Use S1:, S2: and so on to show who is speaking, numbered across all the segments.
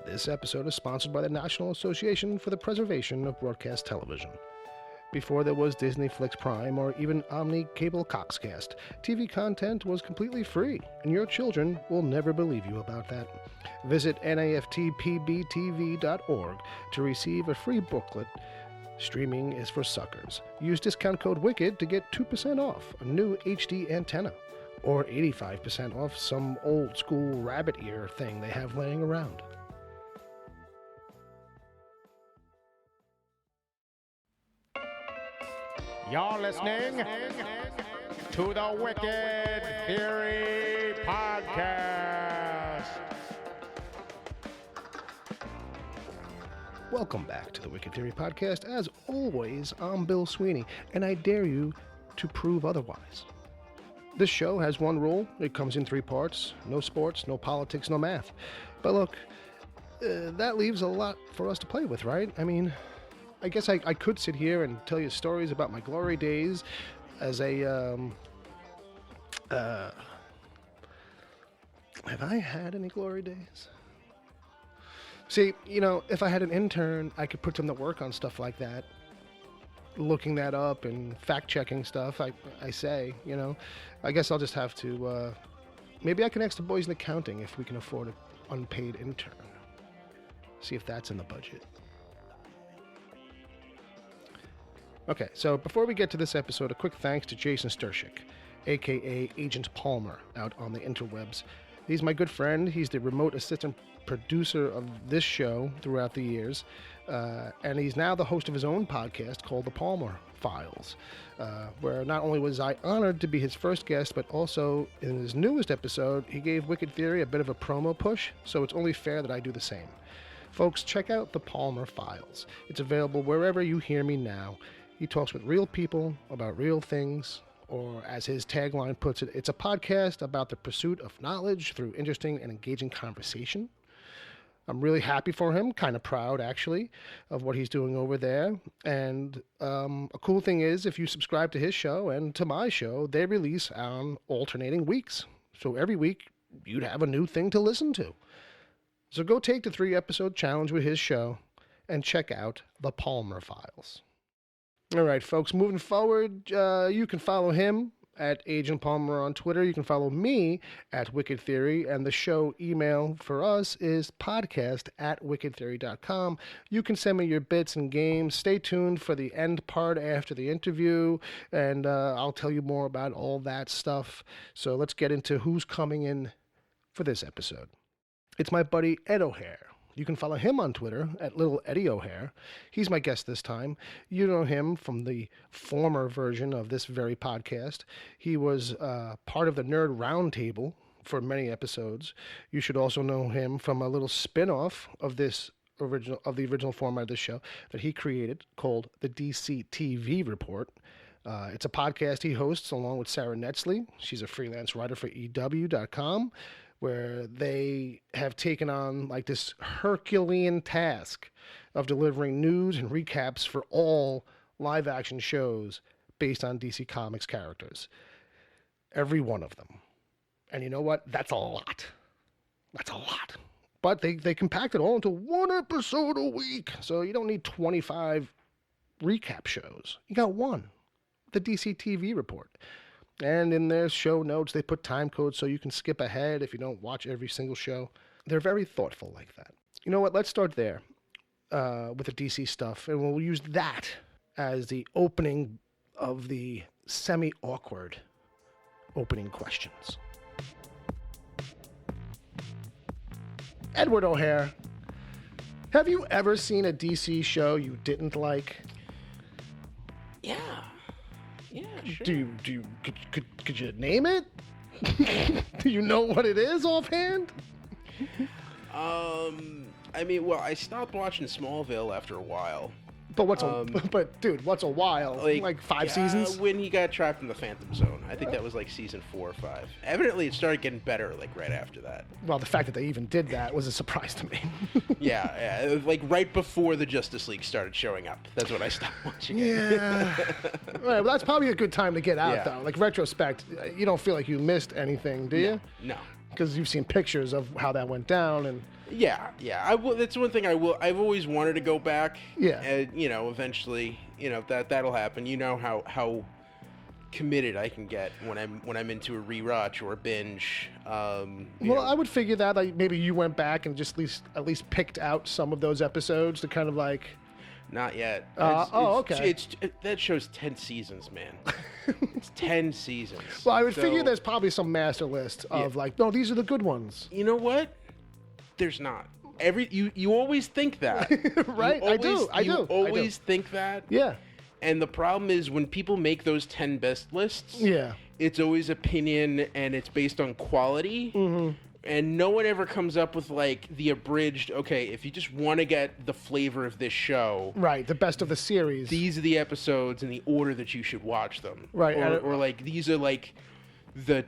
S1: This episode is sponsored by the National Association for the Preservation of Broadcast Television. Before there was Disney Flix Prime or even Omni Cable Coxcast, TV content was completely free, and your children will never believe you about that. Visit naftpbtv.org to receive a free booklet. Streaming is for suckers. Use discount code WICKED to get 2% off a new HD antenna, or 85% off some old school rabbit ear thing they have laying around.
S2: You're listening to the Wicked Theory Podcast.
S1: Welcome back to the Wicked Theory Podcast. As always, I'm Bill Sweeney, and I dare you to prove otherwise. This show has one rule. It comes in 3 parts. No sports, no politics, no math. But look, that leaves a lot for us to play with, right? I mean, I guess I could sit here and tell you stories about my glory days as a, have I had any glory days? See, you know, if I had an intern, I could put them to work on stuff like that. Looking that up and fact-checking stuff, I say, you know. I guess I'll just have to, maybe I can ask the boys in accounting if we can afford an unpaid intern. See if that's in the budget. Okay, so before we get to this episode, a quick thanks to Jason Stershik, a.k.a. Agent Palmer, out on the interwebs. He's my good friend. He's the remote assistant producer of this show throughout the years, and he's now the host of his own podcast called The Palmer Files, where not only was I honored to be his first guest, but also in his newest episode, he gave Wicked Theory a bit of a promo push, so it's only fair that I do the same. Folks, check out The Palmer Files. It's available wherever you hear me now. He talks with real people about real things, or as his tagline puts it, it's a podcast about the pursuit of knowledge through interesting and engaging conversation. I'm really happy for him, kind of proud actually, of what he's doing over there. And a cool thing is, if you subscribe to his show and to my show, they release on alternating weeks. So every week, you'd have a new thing to listen to. So go take the 3-episode challenge with his show and check out The Palmer Files. All right, folks, moving forward, you can follow him at Agent Palmer on Twitter. You can follow me at Wicked Theory, and the show email for us is podcast@wickedtheory.com. You can send me your bits and games. Stay tuned for the end part after the interview, and I'll tell you more about all that stuff. So let's get into who's coming in for this episode. It's my buddy Ed O'Hare. You can follow him on Twitter at Little Eddie O'Hare. He's my guest this time. You know him from the former version of this very podcast. He was part of the Nerd Roundtable for many episodes. You should also know him from a little spin-off of the original format of this show that he created called the DC TV Report. It's a podcast he hosts along with Sarah Netzley. She's a freelance writer for EW.com. where they have taken on like this Herculean task of delivering news and recaps for all live-action shows based on DC Comics characters. Every one of them. And you know what? That's a lot. That's a lot. But they compact it all into 1 episode a week. So you don't need 25 recap shows. You got one. The DC TV Report. And in their show notes, they put time codes so you can skip ahead if you don't watch every single show. They're very thoughtful like that. You know what? Let's start there with the DC stuff. And we'll use that as the opening of the semi-awkward opening questions. Edward O'Hare, have you ever seen a DC show you didn't like?
S3: Yeah, sure.
S1: Could you name it? Do you know what it is offhand?
S3: I mean, well, I stopped watching Smallville after a while.
S1: But what's a while? Like 5 seasons?
S3: When he got trapped in the Phantom Zone. I think that was like season 4 or 5. Evidently, it started getting better like right after that.
S1: Well, the fact that they even did that was a surprise to me.
S3: Yeah, it was like right before the Justice League started showing up. That's when I stopped watching it.
S1: Yeah. All right, well, that's probably a good time to get out, though. Like, retrospect, you don't feel like you missed anything, do you?
S3: No.
S1: because you've seen pictures of how that went down, and
S3: Yeah. I will. That's one thing I will. I've always wanted to go back.
S1: Yeah.
S3: And eventually, that'll happen. You know how committed I can get when I'm into a rewatch or a binge.
S1: I would figure that like maybe you went back and just at least picked out some of those episodes to kind of like.
S3: Not yet.
S1: Okay.
S3: That show's 10 seasons, man. It's 10 seasons.
S1: Well, I would figure there's probably some master list of like, no, these are the good ones.
S3: You know what? There's not. You always think that.
S1: Right? I do.
S3: You always think that.
S1: Yeah.
S3: And the problem is when people make those 10 best lists,
S1: Yeah.
S3: it's always opinion and it's based on quality. Mm-hmm. And no one ever comes up with like the abridged, okay, if you just want to get the flavor of this show.
S1: Right, the best of the series.
S3: These are the episodes in the order that you should watch them.
S1: Right.
S3: Or like these are like the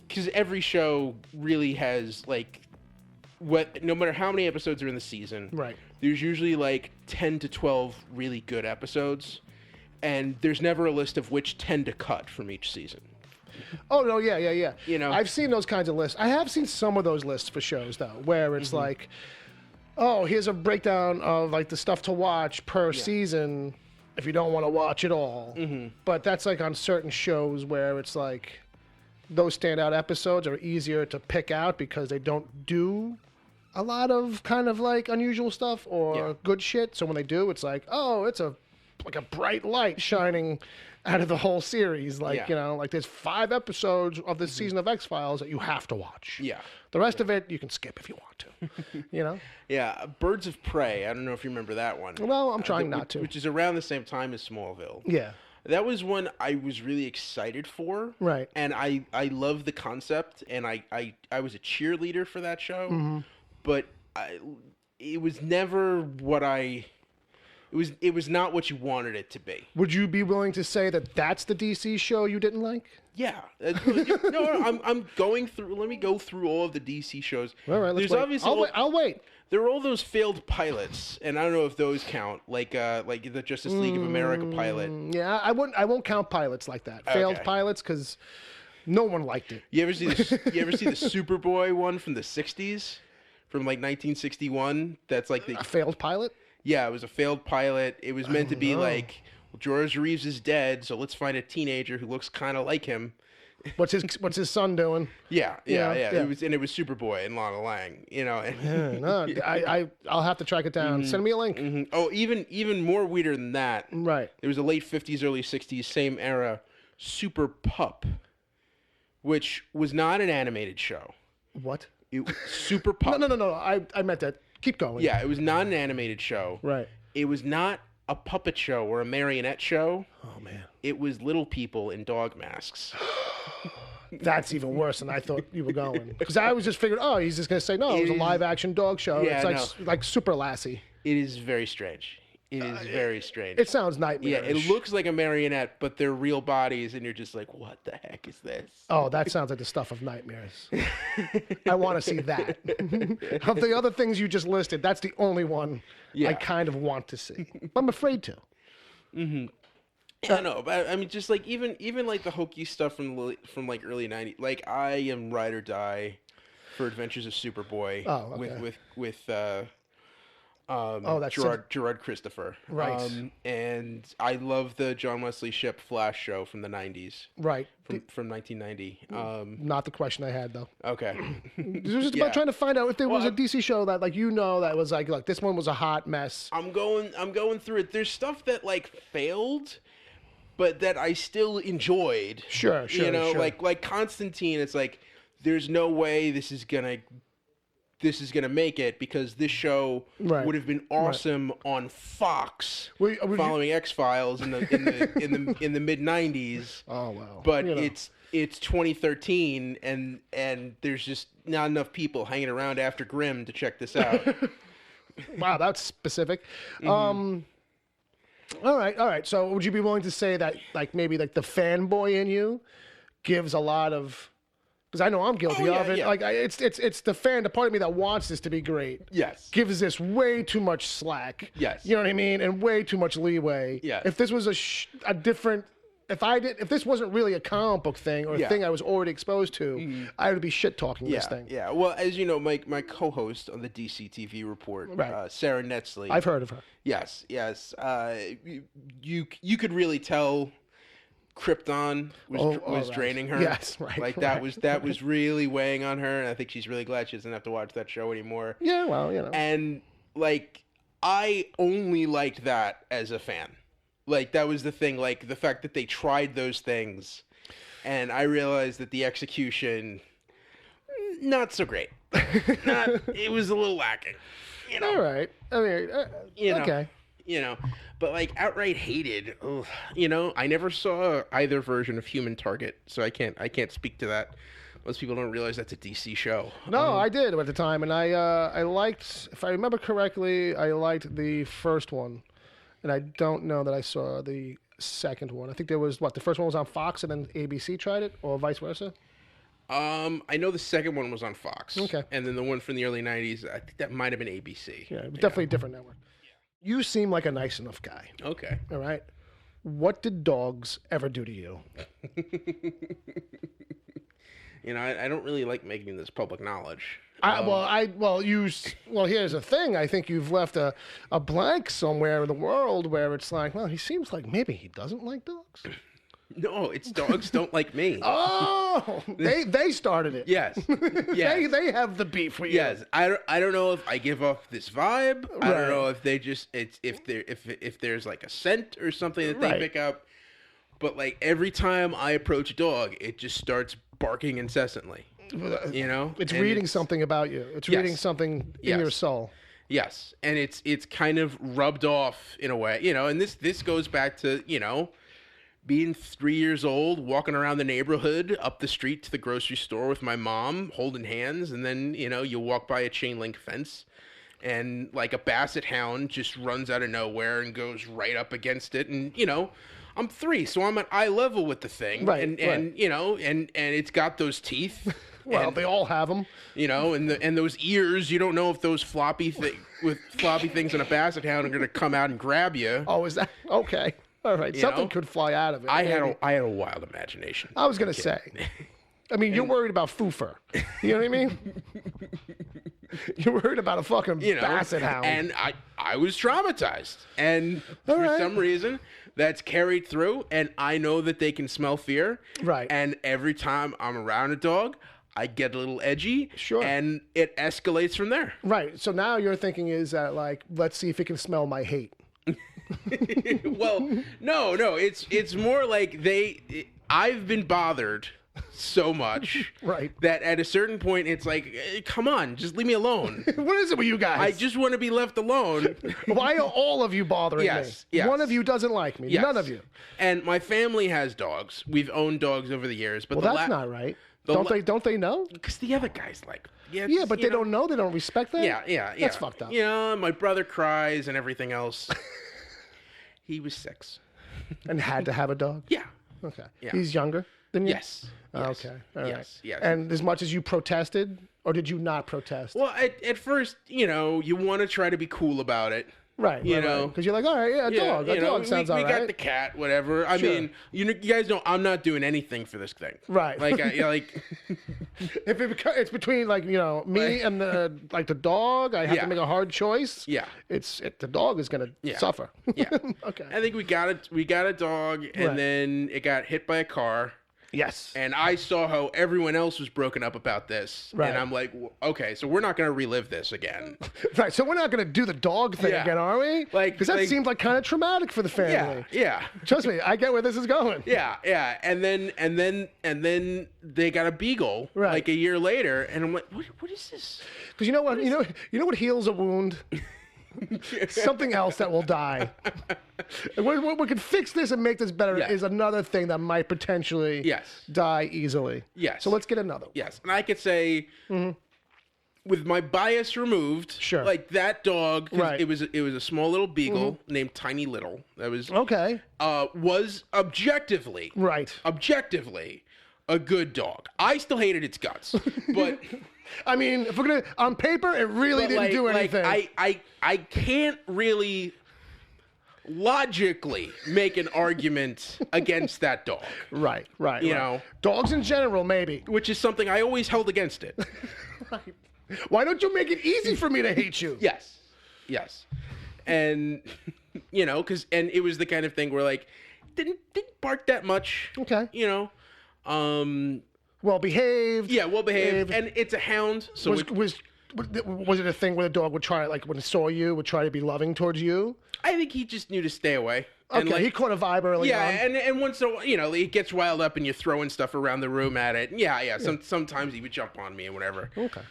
S3: because every show really has like no matter how many episodes are in the season.
S1: Right.
S3: There's usually like 10 to 12 really good episodes, and there's never a list of which 10 to cut from each season.
S1: Oh, no, yeah.
S3: I've
S1: seen those kinds of lists. I have seen some of those lists for shows, though, where it's like, oh, here's a breakdown of, like, the stuff to watch per season if you don't want to watch it all. Mm-hmm. But that's, like, on certain shows where it's like those standout episodes are easier to pick out because they don't do a lot of kind of, like, unusual stuff or good shit. So when they do, it's like, oh, it's like a bright light shining out of the whole series. Like, like there's 5 episodes of this season of X-Files that you have to watch.
S3: Yeah.
S1: The rest of it, you can skip if you want to,
S3: Yeah, Birds of Prey. I don't know if you remember that one.
S1: Well, I'm trying not to.
S3: Which is around the same time as Smallville.
S1: Yeah.
S3: That was one I was really excited for.
S1: Right.
S3: And I love the concept, and I was a cheerleader for that show. But it was never what It was not what you wanted it to be.
S1: Would you be willing to say that that's the DC show you didn't like?
S3: Yeah. No, I'm going through. Let me go through all of the DC shows.
S1: All right, let's wait.
S3: Obviously
S1: I'll wait.
S3: There are all those failed pilots, and I don't know if those count, like the Justice League of America pilot.
S1: Yeah, I won't count pilots like that. Failed pilots, because no one liked it.
S3: You ever see the Superboy one from the '60s, from like 1961? That's like
S1: a failed pilot.
S3: Yeah, it was a failed pilot. It was meant to be like, well, George Reeves is dead, so let's find a teenager who looks kind of like him.
S1: What's his son doing?
S3: Yeah. It was Superboy and Lana Lang.
S1: I'll have to track it down. Send me a link.
S3: Mm-hmm. Oh, even more weirder than that.
S1: Right.
S3: There was a late '50s, early '60s, same era, Super Pup, which was not an animated show.
S1: What?
S3: Super Pup.
S1: No. I meant that. Keep going.
S3: Yeah, it was not an animated show.
S1: Right.
S3: It was not a puppet show or a marionette show.
S1: Oh, man.
S3: It was little people in dog masks.
S1: That's even worse than I thought you were going. Because I was just figuring, he's just going to say, no, it was a live-action dog show.
S3: Yeah,
S1: it's like Super Lassie.
S3: It is very strange. It is very strange.
S1: It sounds nightmarish.
S3: Yeah, it looks like a marionette, but they're real bodies, and you're just like, what the heck is this?
S1: Oh, that sounds like the stuff of nightmares. I want to see that. Of the other things you just listed, that's the only one I kind of want to see. But I'm afraid to.
S3: Mm-hmm. I know, but I mean, just like even like the hokey stuff from like early '90s. Like I am ride or die for Adventures of Superboy.
S1: Oh, okay.
S3: with
S1: that's
S3: Gerard Christopher.
S1: Right.
S3: And I love the John Wesley Shipp Flash show from the '90s.
S1: Right.
S3: From 1990.
S1: Not the question I had though.
S3: Okay.
S1: It was just about trying to find out if there was a DC show that that was like, look, this one was a hot mess.
S3: I'm going through it. There's stuff that like failed, but that I still enjoyed.
S1: Sure.
S3: Like Constantine. It's like there's no way this is gonna make it because this show would have been awesome on Fox following X-Files in the mid '90s.
S1: Oh wow!
S3: But it's 2013 and there's just not enough people hanging around after Grimm to check this out.
S1: Wow, that's specific.
S3: Mm-hmm.
S1: All right. So would you be willing to say that maybe the fanboy in you gives a lot of? Because I know I'm guilty of it. Yeah. It's the fan, the part of me that wants this to be great.
S3: Yes.
S1: Gives this way too much slack.
S3: Yes.
S1: You know what I mean? And way too much leeway.
S3: Yes.
S1: If this was a different if this wasn't really a comic book thing or a thing I was already exposed to, I would be shit talking this thing.
S3: Yeah. Well, as you know, my co-host on the DC TV report, Sarah Netzley.
S1: I've heard of her.
S3: Yes. You could really tell Krypton was draining her.
S1: Yes, right.
S3: Like that was really weighing on her, and I think she's really glad she doesn't have to watch that show anymore.
S1: Yeah, well, you know.
S3: And like I only liked that as a fan. Like that was the thing, like the fact that they tried those things, and I realized that the execution not so great. It was a little lacking. You know.
S1: All right. I mean, okay.
S3: You know, but like outright hated. Ugh, you know, I never saw either version of Human Target, so I can't speak to that. Most people don't realize that's a DC show.
S1: No, I did at the time, and I liked, if I remember correctly, I liked the first one, and I don't know that I saw the second one. I think there was the first one was on Fox, and then ABC tried it, or vice versa.
S3: I know the second one was on Fox.
S1: Okay.
S3: And then the one from the early '90s, I think that might have been ABC.
S1: Yeah, it was definitely a different network. You seem like a nice enough guy.
S3: Okay.
S1: All right. What did dogs ever do to you?
S3: You know, I don't really like making this public knowledge.
S1: Here's the thing. I think you've left a blank somewhere in the world where it's like, well, he seems like maybe he doesn't like dogs.
S3: No, it's dogs don't like me.
S1: Oh, they started it.
S3: Yes. Yes.
S1: They have the beef with you.
S3: Yes. I don't know if I give off this vibe. I don't know if they just if there's like a scent or something that they pick up. But like every time I approach a dog, it just starts barking incessantly. You know?
S1: It's reading something about you. It's reading something in your soul.
S3: Yes. And it's kind of rubbed off in a way. You know, and this goes back to, you know, being 3 years old, walking around the neighborhood, up the street to the grocery store with my mom, holding hands, and then, you know, you walk by a chain link fence, and like a basset hound just runs out of nowhere and goes right up against it, and, you know, I'm 3, so I'm at eye level with the thing, and you know, and it's got those teeth.
S1: Well, they all have them.
S3: You know, and those ears, you don't know if those floppy things in a basset hound are going to come out and grab you.
S1: Oh, is that okay? All right, something could fly out of it.
S3: I had a wild imagination.
S1: I was gonna say. I mean, you're worried about foofer. You know what I mean? You're worried about a fucking basset hound.
S3: And I was traumatized, and for some reason that's carried through. And I know that they can smell fear.
S1: Right.
S3: And every time I'm around a dog, I get a little edgy.
S1: Sure.
S3: And it escalates from there.
S1: Right. So now your thinking is that, like, let's see if it can smell my hate.
S3: Well, no, it's more like I've been bothered so much that at a certain point it's like, come on, just leave me alone.
S1: What is it with you guys?
S3: I just want to be left alone.
S1: Why are all of you bothering me?
S3: Yes.
S1: One of you doesn't like me.
S3: Yes.
S1: None of you.
S3: And my family has dogs. We've owned dogs over the years, but
S1: that's not right. Don't they know?
S3: Because the other guys like.
S1: Yeah, but they don't know. They don't respect that.
S3: Yeah.
S1: That's fucked up.
S3: You know, my brother cries and everything else. He was 6.
S1: And had to have a dog?
S3: Yeah.
S1: Okay.
S3: Yeah.
S1: He's younger than you?
S3: Yes.
S1: Okay. All right.
S3: Yes.
S1: And as much as you protested, or did you not protest?
S3: Well, at first, you know, you want to try to be cool about it.
S1: Right.
S3: You know.
S1: Because you're like, all right, a dog. A dog sounds all right.
S3: We got the cat, whatever. I mean, you guys know I'm not doing anything for this thing.
S1: Right.
S3: Like, like...
S1: If it's between, like, you know, me and the dog, I have to make a hard choice.
S3: Yeah.
S1: The dog is going to suffer.
S3: Yeah.
S1: Okay.
S3: I think we got a dog, and then it got hit by a car.
S1: Yes.
S3: And I saw how everyone else was broken up about this.
S1: Right.
S3: And I'm like, okay, so we're not going to relive this again.
S1: Right. So we're not going to do the dog thing again, are we? Because that seemed like kind of traumatic for the family.
S3: Yeah.
S1: Trust me, I get where this is going.
S3: Yeah. And then they got a beagle like a year later, and I'm like, what is this?
S1: Because you know what? You know what heals a wound? Something else that will die. And what could fix this and make this better is another thing that might potentially die easily.
S3: Yes.
S1: So let's get another.
S3: Yes. And I could say, with my bias removed, like that dog, it was a small little beagle named Tiny Little. That was was objectively a good dog. I still hated its guts, but.
S1: I mean, if we're gonna on paper, it really didn't do anything.
S3: I can't really. logically make an argument against that dog.
S1: Right.
S3: You know,
S1: dogs in general, maybe.
S3: Which is something I always held against it.
S1: Right. Why don't you make it easy for me to hate you?
S3: Yes. And you know, and it was the kind of thing where like didn't bark that much.
S1: Okay.
S3: You know,
S1: well behaved.
S3: Yeah, well behaved, and it's a hound. So
S1: was it a thing where the dog would try, like when it saw you, would try to be loving towards you?
S3: I think he just knew to stay away.
S1: Okay,
S3: and like,
S1: he caught a vibe early on.
S3: And once in a while, you know, he gets riled up and you're throwing stuff around the room at it. Yeah. Sometimes he would jump on me and whatever.
S1: Okay.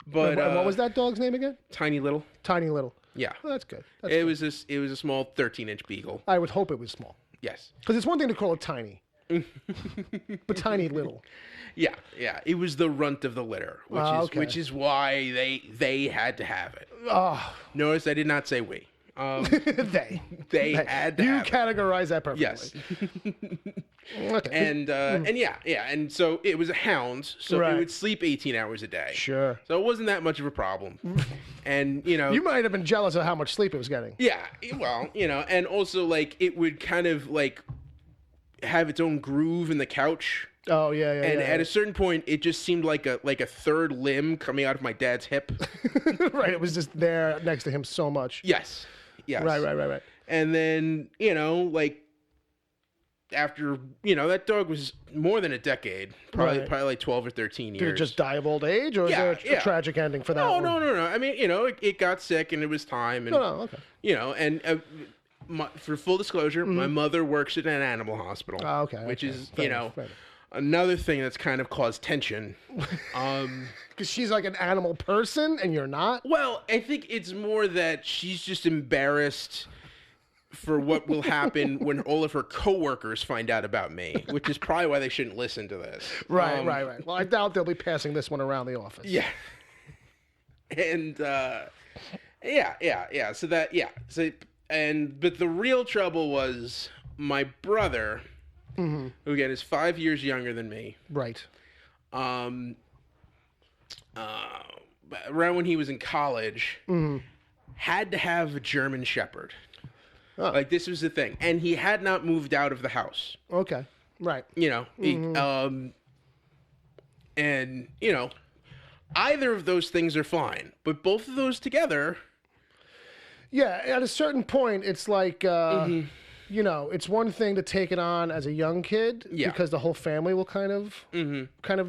S3: But
S1: what was that dog's name again?
S3: Tiny Little.
S1: Tiny Little.
S3: Yeah.
S1: Oh, that's good.
S3: It was a small 13-inch beagle.
S1: I would hope it was small.
S3: Yes.
S1: Because it's one thing to call it tiny, but Tiny Little.
S3: Yeah. It was the runt of the litter, which is why they had to have it.
S1: Oh.
S3: Notice I did not say we.
S1: They
S3: had to
S1: you
S3: have
S1: categorize that perfectly.
S3: Yes.
S1: Okay.
S3: And so it was a hound, so it would sleep 18 hours a day.
S1: Sure.
S3: So it wasn't that much of a problem. And you know,
S1: you might have been jealous of how much sleep it was getting.
S3: Yeah. Well, you know, and also like it would kind of like have its own groove in the couch.
S1: Oh yeah.
S3: And at a certain point, it just seemed like a third limb coming out of my dad's hip.
S1: Right. It was just there next to him so much.
S3: Yes.
S1: Right.
S3: And then, you know, like after, you know, that dog was more than a decade, probably like 12 or 13 years.
S1: Did it just die of old age, or is there a tragic ending for that?
S3: No. I mean, you know, it got sick and it was time. And,
S1: okay.
S3: You know, and for full disclosure, my mother works at an animal hospital.
S1: Oh, okay.
S3: Which is,
S1: fair
S3: you know,
S1: enough.
S3: Another thing that's kind of caused tension.
S1: Because she's like an animal person and you're not?
S3: Well, I think it's more that she's just embarrassed for what will happen when all of her coworkers find out about me, which is probably why they shouldn't listen to this.
S1: Right. Well, I doubt they'll be passing this one around the office.
S3: Yeah. And, yeah. So but the real trouble was my brother, who again is 5 years younger than me.
S1: Right.
S3: Around when he was in college, had to have a German Shepherd.
S1: Oh.
S3: Like, this was the thing. And he had not moved out of the house.
S1: Okay. Right.
S3: You know, and, you know, either of those things are fine, but both of those together.
S1: Yeah. At a certain point, it's like, you know, it's one thing to take it on as a young kid because the whole family will kind of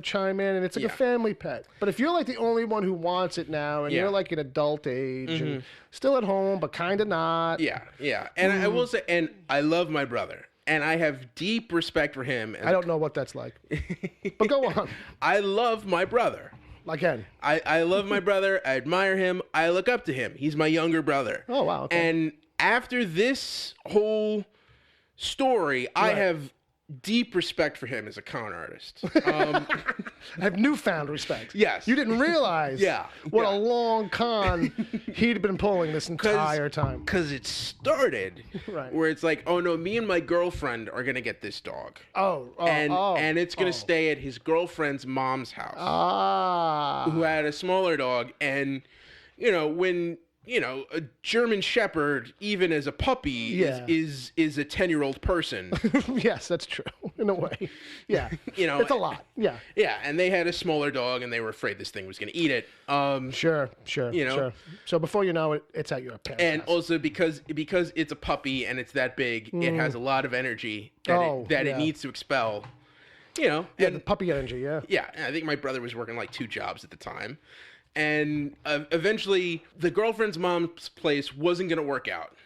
S1: chime in, and it's like a family pet. But if you're like the only one who wants it now, and you're like an adult age and still at home but kind of not.
S3: Yeah. And I will say, and I love my brother, and I have deep respect for him.
S1: I don't know what that's like, but go on.
S3: I love my brother.
S1: Again,
S3: I love my brother. I admire him. I look up to him. He's my younger brother.
S1: Oh wow. Okay.
S3: And after this whole story, I have deep respect for him as a con artist.
S1: I have newfound respect.
S3: Yes.
S1: You didn't realize what a long con he'd been pulling this entire time.
S3: Because it started where it's like, oh no, me and my girlfriend are going to get this dog. And it's going to stay at his girlfriend's mom's house. Who had a smaller dog. And, you know, when... You know, a German Shepherd, even as a puppy, is a 10-year-old person.
S1: Yes, that's true, in a way. Yeah.
S3: You know,
S1: it's a lot. Yeah.
S3: Yeah, and they had a smaller dog, and they were afraid this thing was going to eat it.
S1: Sure.
S3: You know?
S1: Sure. So before you know it, it's at your parents'
S3: And
S1: house.
S3: also because it's a puppy and it's that big, it has a lot of energy that it needs to expel. You know?
S1: Yeah, the puppy energy, yeah.
S3: Yeah, and I think my brother was working like 2 jobs at the time. And eventually, the girlfriend's mom's place wasn't going to work out.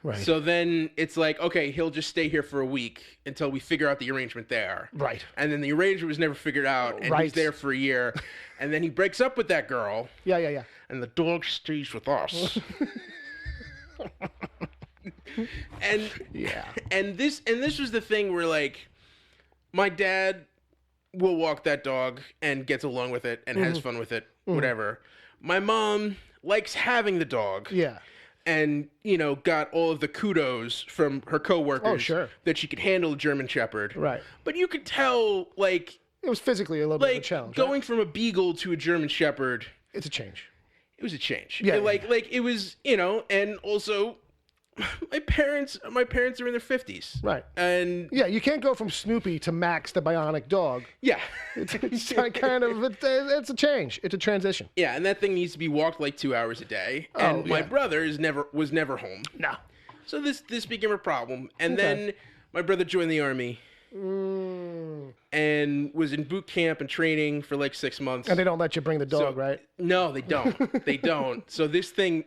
S1: Right.
S3: So then it's like, okay, he'll just stay here for a week until we figure out the arrangement there.
S1: Right.
S3: And then the arrangement was never figured out, and he's there for a year. And then he breaks up with that girl.
S1: Yeah.
S3: And the dog stays with us. And this was the thing where, like, my dad will walk that dog and gets along with it and has fun with it, whatever. My mom likes having the dog.
S1: Yeah.
S3: And, you know, got all of the kudos from her coworkers that she could handle a German Shepherd.
S1: Right.
S3: But you could tell, like...
S1: It was physically a little bit of a challenge.
S3: Going from a beagle to a German Shepherd...
S1: It's a change.
S3: It was a change.
S1: Yeah.
S3: Like it was, you know, and also... My parents are in their 50s.
S1: Right.
S3: And
S1: yeah, you can't go from Snoopy to Max the Bionic Dog.
S3: Yeah.
S1: It's kind of it's a change. It's a transition.
S3: Yeah, and that thing needs to be walked like 2 hours a day. And my brother was never home.
S1: No.
S3: So this became a problem. And then my brother joined the army. And was in boot camp and training for like 6 months.
S1: And they don't let you bring the dog, right?
S3: No, they don't. They don't. So this thing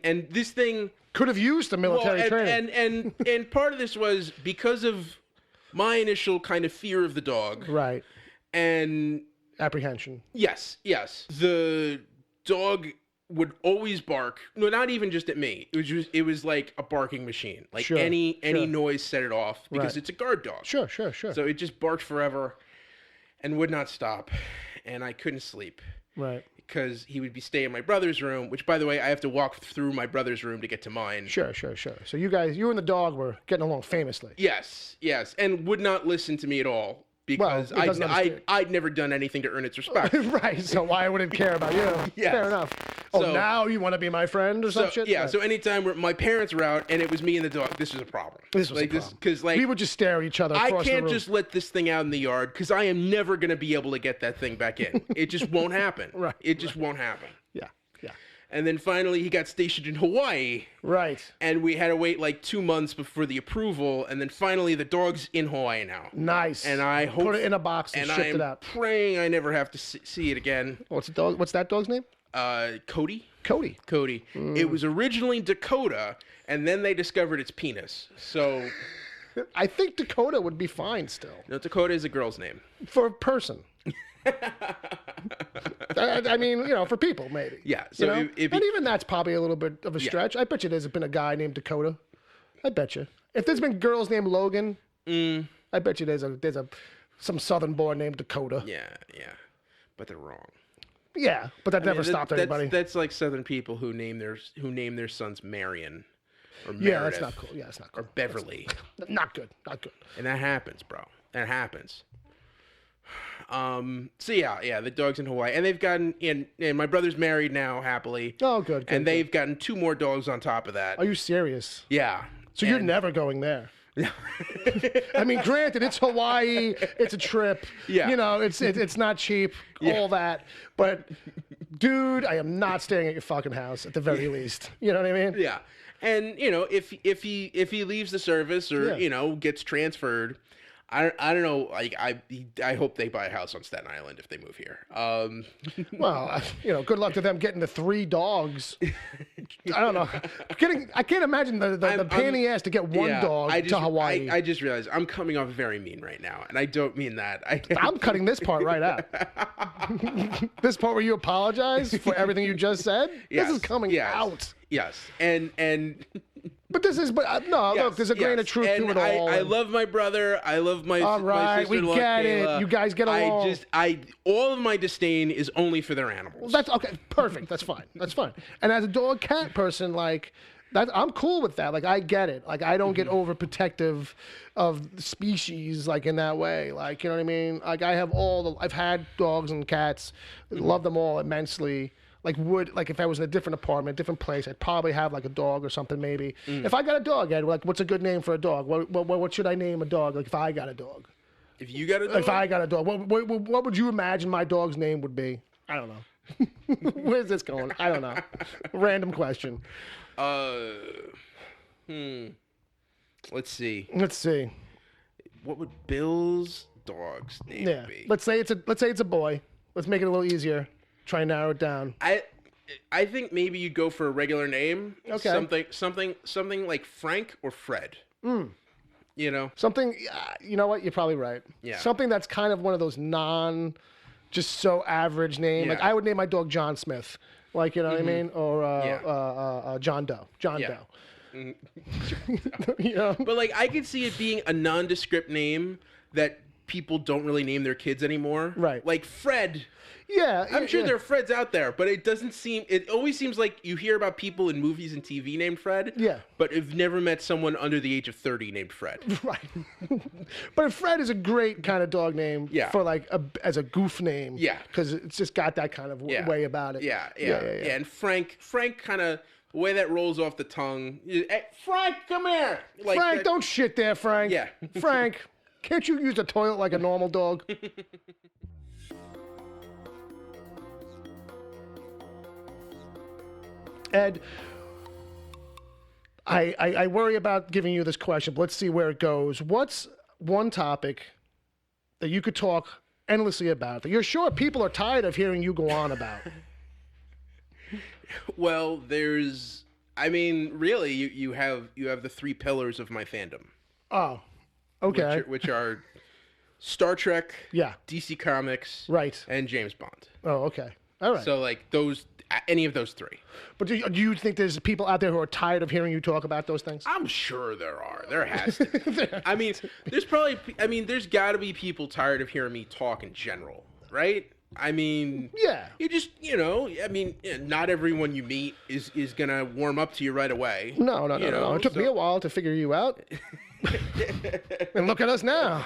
S1: could have used the military training.
S3: And part of this was because of my initial kind of fear of the dog.
S1: Right.
S3: And
S1: apprehension.
S3: Yes. The dog would always bark. No, not even just at me. It was like a barking machine. Like any noise set it off because it's a guard dog.
S1: Sure.
S3: So it just barked forever and would not stop. And I couldn't sleep.
S1: Right.
S3: Because he would be staying in my brother's room, which, by the way, I have to walk through my brother's room to get to mine.
S1: Sure. So you and the dog were getting along famously.
S3: Yes. And would not listen to me at all. Because I'd never done anything to earn its respect.
S1: Right, so why would it care about you?
S3: Yes.
S1: Fair enough. So, now you want to be my friend or some shit?
S3: Yeah, so anytime my parents were out and it was me and the dog, this was a problem. Because
S1: we would just stare at each other across
S3: I can't
S1: the room.
S3: just let this thing out in the yard because I am never going to be able to get that thing back in. It just won't happen.
S1: Right.
S3: It just won't happen.
S1: Yeah.
S3: And then finally he got stationed in Hawaii.
S1: Right.
S3: And we had to wait like 2 months before the approval. And then finally the dog's in Hawaii now.
S1: Nice.
S3: And I hope...
S1: Put it in a box and ship it out.
S3: Praying I never have to see it again.
S1: What's that dog's name?
S3: Cody.
S1: Cody.
S3: It was originally Dakota, and then they discovered its penis. So...
S1: I think Dakota would be fine still.
S3: No, Dakota is a girl's name.
S1: For a person. I mean, for people, maybe.
S3: Yeah. So
S1: and even that's probably a little bit of a stretch. I bet you there's been a guy named Dakota. I bet you. If there's been girls named Logan, I bet you there's some southern boy named Dakota.
S3: Yeah. But they're wrong.
S1: Yeah, but that never stopped anybody.
S3: That's like southern people who name their sons Marion. Or Meredith,
S1: yeah, that's not cool. Yeah, that's not cool.
S3: Or Beverly.
S1: Not good.
S3: And that happens, bro. That happens. So yeah, the dog's in Hawaii, and they've gotten in. And my brother's married now, happily.
S1: Oh, good.
S3: And they've gotten 2 more dogs on top of that.
S1: Are you serious?
S3: Yeah.
S1: So you're never going there. I mean, granted, it's Hawaii. It's a trip.
S3: Yeah.
S1: It's not cheap. All that, but dude, I am not staying at your fucking house at the very least. You know what I mean?
S3: Yeah. And if he leaves the service or gets transferred, I don't know. Like I hope they buy a house on Staten Island if they move here.
S1: Well, good luck to them getting the 3 dogs. I don't know. I can't imagine the pain in the ass to get one dog to Hawaii.
S3: I just realized I'm coming off very mean right now, and I don't mean that.
S1: I'm cutting this part right out. This part where you apologize for everything you just said.
S3: Yes,
S1: this is coming out.
S3: Yes, and.
S1: But look, there's a grain of truth to it all.
S3: I love my brother. I love my
S1: all right,
S3: my sister-in-law,
S1: we get
S3: Kayla.
S1: it. You guys get along.
S3: All of my disdain is only for their animals.
S1: Well, that's okay. Perfect. That's fine. And as a dog cat person, like that, I'm cool with that. Like I get it. Like I don't get overprotective of the species like in that way. Like you know what I mean? Like I've had dogs and cats, love them all immensely. Like if I was in a different apartment, different place, I'd probably have like a dog or something maybe. If I got a dog, Ed, like what's a good name for a dog? What should I name a dog? Like if I got a dog.
S3: If you got a dog?
S1: If I got a dog, what would you imagine my dog's name would be? I don't know. Where's this going? I don't know. Random question.
S3: Let's see. What would Bill's dog's name be?
S1: Let's say it's a boy. Let's make it a little easier. Try and narrow it down.
S3: I think maybe you'd go for a regular name.
S1: Okay.
S3: Something like Frank or Fred.
S1: Something. You know what? You're probably right.
S3: Yeah.
S1: Something that's kind of one of those just so average name.
S3: Yeah.
S1: Like I would name my dog John Smith. Like you know what I mean? Or John Doe. John Doe.
S3: But like I could see it being a nondescript name that people don't really name their kids anymore.
S1: Right.
S3: Like Fred.
S1: Yeah,
S3: I'm sure there are Freds out there, but it always seems like you hear about people in movies and TV named Fred.
S1: Yeah.
S3: But have never met someone under the age of 30 named Fred.
S1: Right. But Fred is a great kind of dog name for like as a goof name.
S3: Yeah.
S1: Because it's just got that kind of way about it.
S3: Yeah. And Frank kind of The way that rolls off the tongue. Hey, Frank, come here.
S1: Like Frank, that... don't shit there, Frank.
S3: Yeah.
S1: Frank, can't you use the toilet like a normal dog? Ed, I worry about giving you this question, but let's see where it goes. What's one topic that you could talk endlessly about that you're sure people are tired of hearing you go on about?
S3: Well, really, you have the three pillars of my fandom.
S1: Oh, okay.
S3: Which are Star Trek, DC Comics,
S1: right,
S3: and James Bond.
S1: Oh, okay. All right.
S3: So, like, any of those three.
S1: But do you think there's people out there who are tired of hearing you talk about those things?
S3: I'm sure there are. There has to be. There's got to be people tired of hearing me talk in general, right?
S1: Yeah.
S3: You just, not everyone you meet is going to warm up to you right away.
S1: No. It took me a while to figure you out. And look at us now.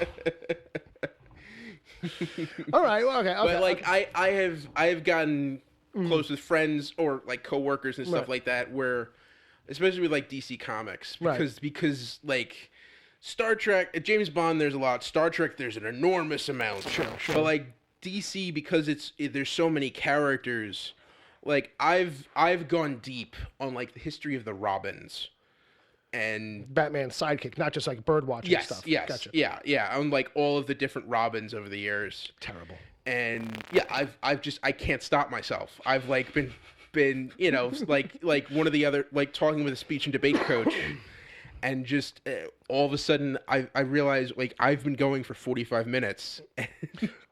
S1: All right. Well, okay.
S3: But, like, I have gotten close with friends or, like, coworkers and stuff like that where, especially with, like, DC Comics, because like, Star Trek, James Bond, there's a lot. Star Trek, there's an enormous amount.
S1: Sure.
S3: But, like, DC, because there's so many characters, like, I've gone deep on, like, the history of the Robins and
S1: Batman's sidekick, not just like bird watching stuff.
S3: Yes,
S1: gotcha.
S3: Yeah, on, like, all of the different Robins over the years.
S1: Terrible.
S3: And yeah, I can't stop myself. I've, like, been like one of the other, like, talking with a speech and debate coach. And just all of a sudden, I realize, like, I've been going for 45 minutes.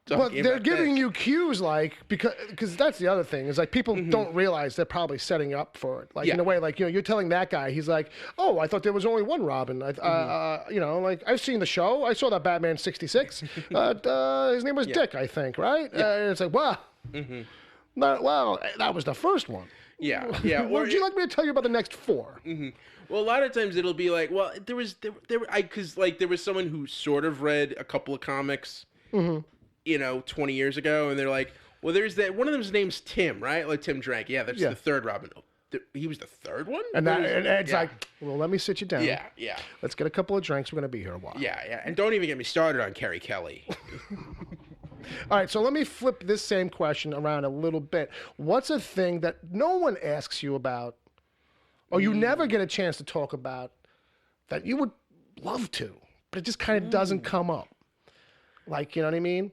S1: But they're giving you cues, like, because that's the other thing, is like people don't realize they're probably setting up for it. Like, in a way, like, you're telling that guy, he's like, oh, I thought there was only one Robin. Like, I've seen the show. I saw that Batman 66. His name was Dick, I think, right?
S3: Yeah.
S1: And it's like, wow. That was the first one.
S3: Yeah.
S1: Would you like me to tell you about the next four?
S3: Well, a lot of times it'll be like, well, there was someone who sort of read a couple of comics, 20 years ago, and they're like, well, there's that one of them's name's Tim, right? Like Tim Drank. Yeah, that's the third Robin. He was the third one?
S1: And Ed's like, well, let me sit you down.
S3: Yeah.
S1: Let's get a couple of drinks. We're going to be here a while.
S3: Yeah. And don't even get me started on Carrie Kelly.
S1: All right, so let me flip this same question around a little bit. What's a thing that no one asks you about, or you never get a chance to talk about, that you would love to, but it just kind of doesn't come up? Like, you know what I mean?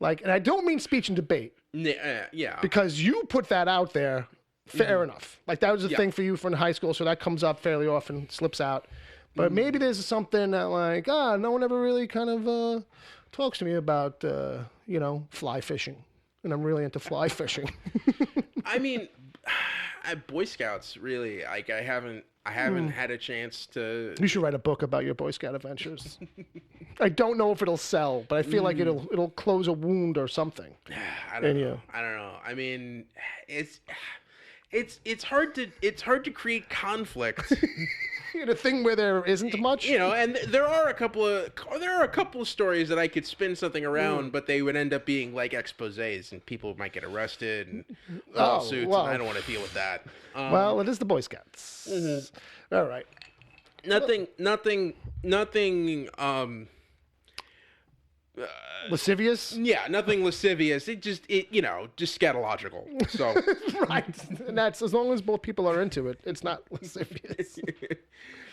S1: Like, and I don't mean speech and debate.
S3: Yeah.
S1: Because you put that out there, fair enough. Like, that was a thing for you from high school, so that comes up fairly often, slips out. But maybe there's something that, like, no one ever really kind of talks to me about, fly fishing. And I'm really into fly fishing.
S3: I mean, at Boy Scouts, really, like, I haven't had a chance to. You
S1: should write a book about your Boy Scout adventures. I don't know if it'll sell, but I feel like it'll close a wound or something.
S3: I don't know. I mean, it's hard to create conflict.
S1: In a thing where there isn't much,
S3: and there are a couple of stories that I could spin something around, but they would end up being like exposés, and people might get arrested and lawsuits, and I don't want to deal with that.
S1: Well, it is the Boy Scouts. All right.
S3: Nothing.
S1: Lascivious?
S3: Yeah, nothing lascivious. It just scatological. So
S1: right, and that's as long as both people are into it. It's not lascivious.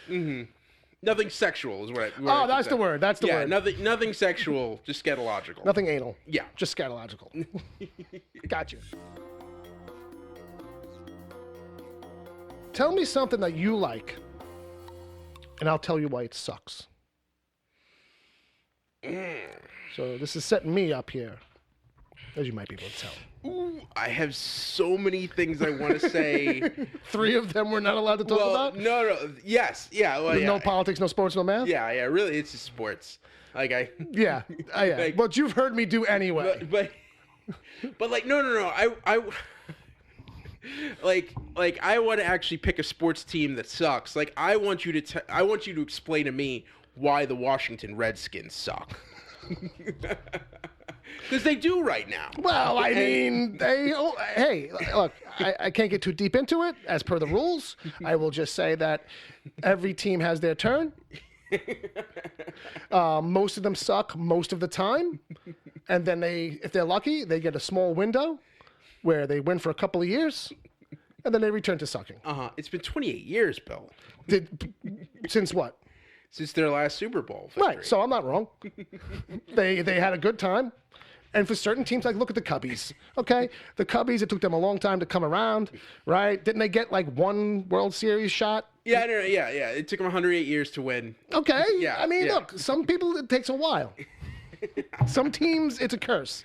S3: Nothing sexual is what
S1: that's the word. That's the word.
S3: Nothing sexual, just scatological.
S1: Nothing anal.
S3: Yeah,
S1: just scatological. Gotcha. Tell me something that you like, and I'll tell you why it sucks. So this is setting me up here, as you might be able to tell.
S3: Ooh, I have so many things I want to say.
S1: 3 of them we're not allowed to talk about?
S3: No. Yes. Yeah. Well,
S1: no politics, no sports, no math?
S3: Yeah. Really, it's just sports.
S1: Yeah. Like, but you've heard me do anyway.
S3: But like, no. I like I want to actually pick a sports team that sucks. Like, I want you to explain to me why the Washington Redskins suck. Because they do right now.
S1: Well, I mean, hey, look, I can't get too deep into it as per the rules. I will just say that every team has their turn. Most of them suck most of the time. And then if they're lucky, they get a small window where they win for a couple of years. And then they return to sucking.
S3: It's been 28 years, Bill.
S1: Since what?
S3: Since their last Super Bowl victory.
S1: Right, so I'm not wrong. They had a good time. And for certain teams, like, look at the Cubbies, okay? The Cubbies, it took them a long time to come around, right? Didn't they get, like, one World Series shot?
S3: Yeah, yeah. It took them 108 years to win.
S1: Okay.
S3: Yeah.
S1: I mean, look, some people, it takes a while. Some teams, it's a curse.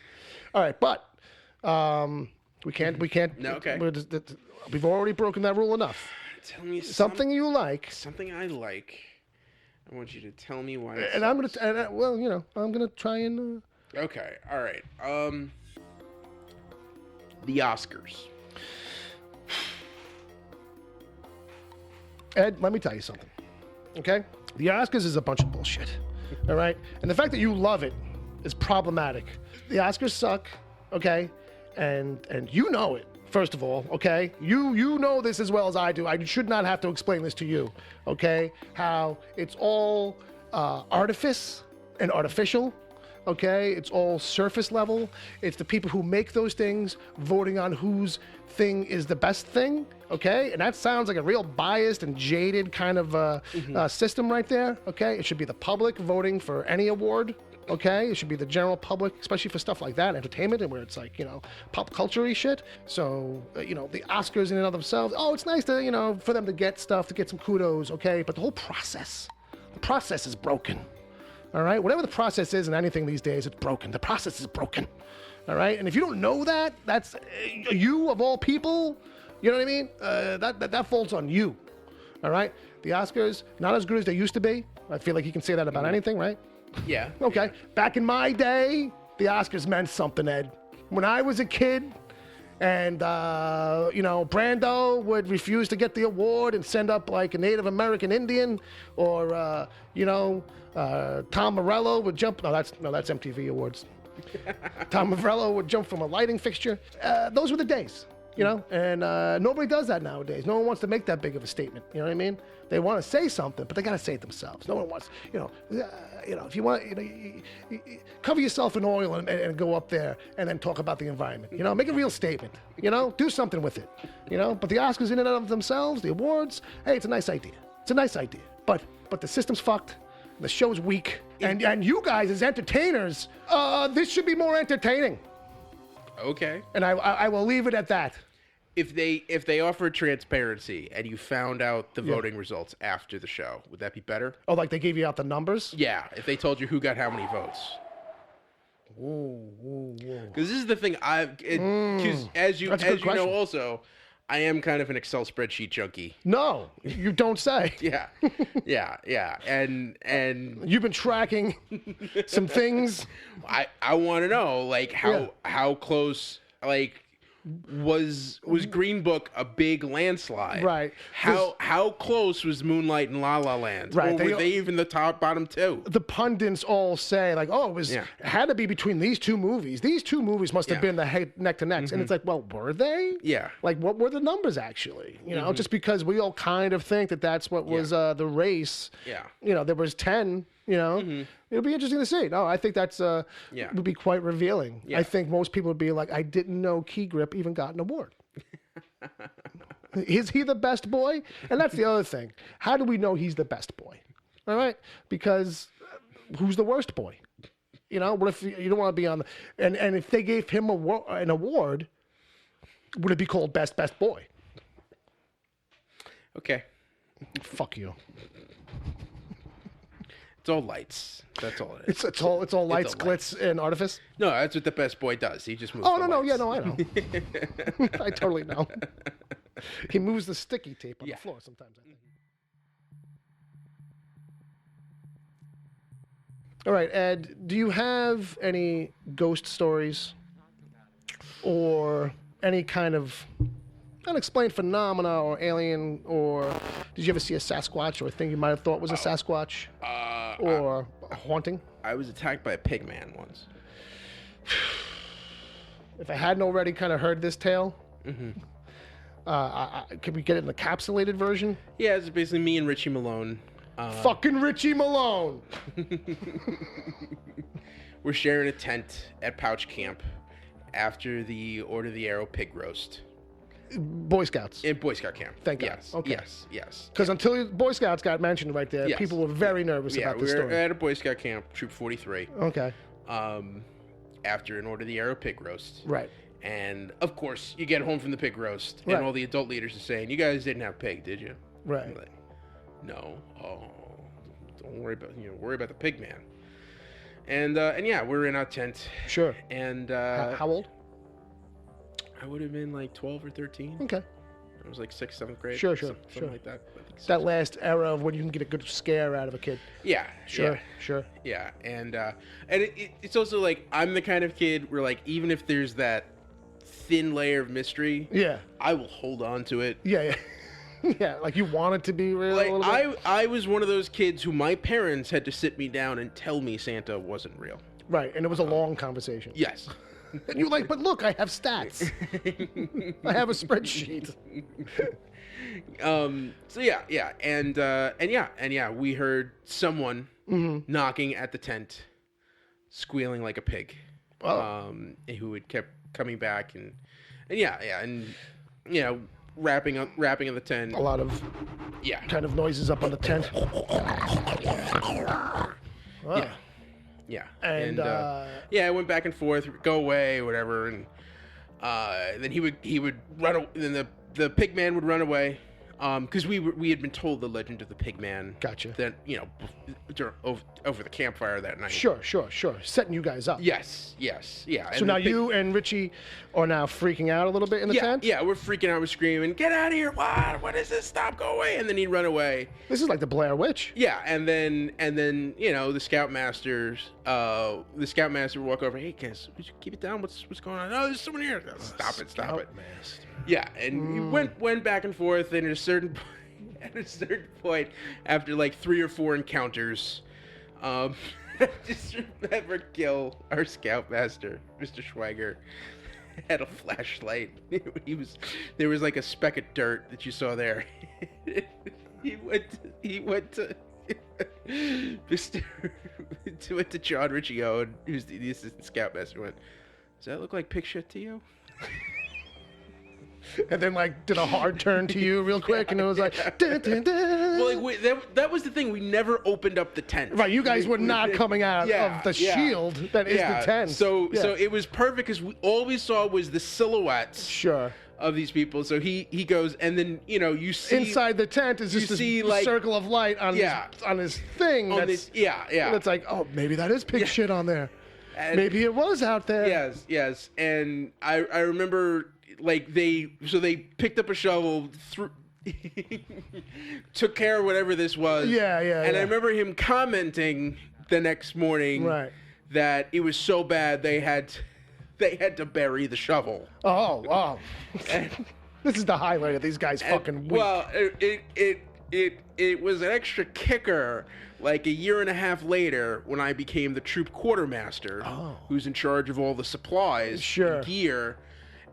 S1: All right, but we can't.
S3: No, okay.
S1: We've already broken that rule enough.
S3: Tell me
S1: something you like.
S3: Something I like. I want you to tell me why.
S1: And I'm gonna. Well, you know, I'm gonna try and.
S3: Okay. All right. The Oscars.
S1: Ed, let me tell you something. Okay? The Oscars is a bunch of bullshit. All right? And the fact that you love it is problematic. The Oscars suck. Okay? And you know it. First of all, okay? You know this as well as I do. I should not have to explain this to you, okay? How it's all artifice and artificial, okay? It's all surface level. It's the people who make those things voting on whose thing is the best thing, okay? And that sounds like a real biased and jaded kind of system right there, okay? It should be the public voting for any award. Okay, it should be the general public, especially for stuff like that, entertainment, and where it's like, you know, pop culture-y shit. So, you know, the Oscars in and of themselves, it's nice to, you know, for them to get stuff, to get some kudos, okay? But the whole process, is broken, all right? Whatever the process is in anything these days, it's broken. The process is broken, all right? And if you don't know that, that's you of all people, you know what I mean? That falls on you, all right? The Oscars, not as good as they used to be. I feel like you can say that about anything, right?
S3: Yeah.
S1: Okay.
S3: Yeah.
S1: Back in my day, the Oscars meant something, Ed. When I was a kid and, you know, Brando would refuse to get the award and send up like a Native American Indian or, you know, Tom Morello would jump. No, that's MTV Awards. Tom Morello would jump from a lighting fixture. Those were the days, you know, and nobody does that nowadays. No one wants to make that big of a statement. You know what I mean? They want to say something, but they got to say it themselves. No one wants, you know, if you want, you know, you cover yourself in oil and go up there and then talk about the environment. You know, make a real statement. You know, do something with it. You know, but the Oscars in and of themselves, the awards, hey, it's a nice idea. It's a nice idea. But the system's fucked. The show's weak. And you guys as entertainers, this should be more entertaining.
S3: Okay.
S1: And I will leave it at that.
S3: If they offered transparency and you found out the voting results after the show, would that be better?
S1: Oh, like they gave you out the numbers?
S3: Yeah, if they told you who got how many votes. Because this is the thing because as you know also, I am kind of an Excel spreadsheet junkie.
S1: No, you don't say.
S3: yeah, and
S1: you've been tracking some things.
S3: I want to know like how close like. Was Green Book a big landslide?
S1: Right.
S3: How close was Moonlight and La La Land?
S1: Right.
S3: Or were they even the bottom two?
S1: The pundits all say like, it had to be between these two movies. These two movies must have been the neck to necks. And it's like, well, were they?
S3: Yeah.
S1: Like, what were the numbers actually? You know, just because we all kind of think that that's what was the race.
S3: Yeah.
S1: You know, there was 10. You know, it'll be interesting to see. No, I think that's would be quite revealing. Yeah. I think most people would be like, I didn't know Key Grip even got an award. Is he the best boy? And that's the other thing. How do we know he's the best boy? All right, because who's the worst boy? You know, what if you don't want to be on the and if they gave him an award, would it be called best boy?
S3: Okay.
S1: Fuck you.
S3: It's all lights. That's all it is.
S1: It's all lights, glitz, and artifice.
S3: No, that's what the best boy does. He just moves.
S1: Oh
S3: no,
S1: yeah, no, I know. I totally know. He moves the sticky tape on the floor sometimes. I think. All right, Ed. Do you have any ghost stories or any kind of unexplained phenomena or alien, or did you ever see a Sasquatch or a thing you might have thought was a Sasquatch? Or a haunting?
S3: I was attacked by a pig man once.
S1: if I hadn't already kind of heard this tale, could we get it in the encapsulated version?
S3: Yeah, it's basically me and Richie Malone.
S1: Fucking Richie Malone!
S3: We're sharing a tent at Pouch Camp after the Order of the Arrow pig roast.
S1: Boy Scouts.
S3: In Boy Scout camp.
S1: Thank God.
S3: Yes.
S1: Okay.
S3: Yes.
S1: Because until Boy Scouts got mentioned right there,
S3: Yes.
S1: people were very nervous about this
S3: we were
S1: story.
S3: at a Boy Scout camp, Troop 43.
S1: Okay.
S3: After an Order of the Arrow pig roast.
S1: Right.
S3: And, of course, you get home from the pig roast,
S1: Right.
S3: and all the adult leaders are saying, you guys didn't have pig, did you?
S1: Right.
S3: I'm like, no. Oh, don't worry about, worry about the pig man. And yeah, we're in our tent.
S1: Sure.
S3: And
S1: how old?
S3: I would have been like 12 or 13.
S1: Okay.
S3: I was like 6th, 7th grade.
S1: Sure.
S3: Something like that.
S1: That last era of when you can get a good scare out of a kid.
S3: Yeah.
S1: Sure.
S3: Yeah. And it's also like, I'm the kind of kid where, like, even if there's that thin layer of mystery,
S1: Yeah.
S3: I will hold on to it.
S1: Yeah. Yeah, like you want it to be real.
S3: Like, I was one of those kids who my parents had to sit me down and tell me Santa wasn't real.
S1: Right, and it was a long conversation.
S3: Yes.
S1: And you're like, but look, I have stats. I have a spreadsheet.
S3: So yeah, and yeah, we heard someone knocking at the tent, squealing like a pig.
S1: Oh.
S3: Who had kept coming back and rapping in the tent.
S1: A lot of kind of noises up on the tent. Wow.
S3: Yeah.
S1: And
S3: it went back and forth, go away, whatever, and then he would run. Then the pig man would run away, because we had been told the legend of the pig man.
S1: Gotcha.
S3: That over the campfire that night.
S1: Sure. Setting you guys up.
S3: Yes, yeah.
S1: So now you and Richie are now freaking out a little bit in the tent?
S3: Yeah, we're freaking out. We're screaming, "Get out of here! What is this? Stop! Go away!" And then he'd run away.
S1: This is like the Blair Witch.
S3: Yeah, and then the scoutmaster would walk over. Hey, guys, would you keep it down? What's going on? Oh, there's someone here. Stop it!
S1: Scoutmaster.
S3: Yeah, and he went back and forth, and at a certain point, after like 3 or 4 encounters, just remember Gil, our scoutmaster, Mr. Schweiger, had a flashlight. There was like a speck of dirt that you saw there. He went to John Ritchie Owen, who's the assistant scoutmaster. Went, does that look like pig shit to you?
S1: And then like did a hard turn to you real quick, and it was like, dun, dun, dun.
S3: Well, like, that was the thing. We never opened up the tent.
S1: Right, you guys were not coming out of the shield that is the tent.
S3: So it was perfect because all we saw was the silhouettes.
S1: Sure.
S3: Of these people. So he goes, and then you see
S1: inside the tent is just a circle of light on his thing. It's like, oh, maybe that is pig shit on there. And maybe it was out there.
S3: Yes. And I remember, like, they picked up a shovel, took care of whatever this was.
S1: Yeah.
S3: And I remember him commenting the next morning that it was so bad they had to bury the shovel.
S1: Oh. This is the highlight of these guys fucking weak.
S3: Well, it was an extra kicker. Like a year and a half later, when I became the troop quartermaster, who's in charge of all the supplies, and gear,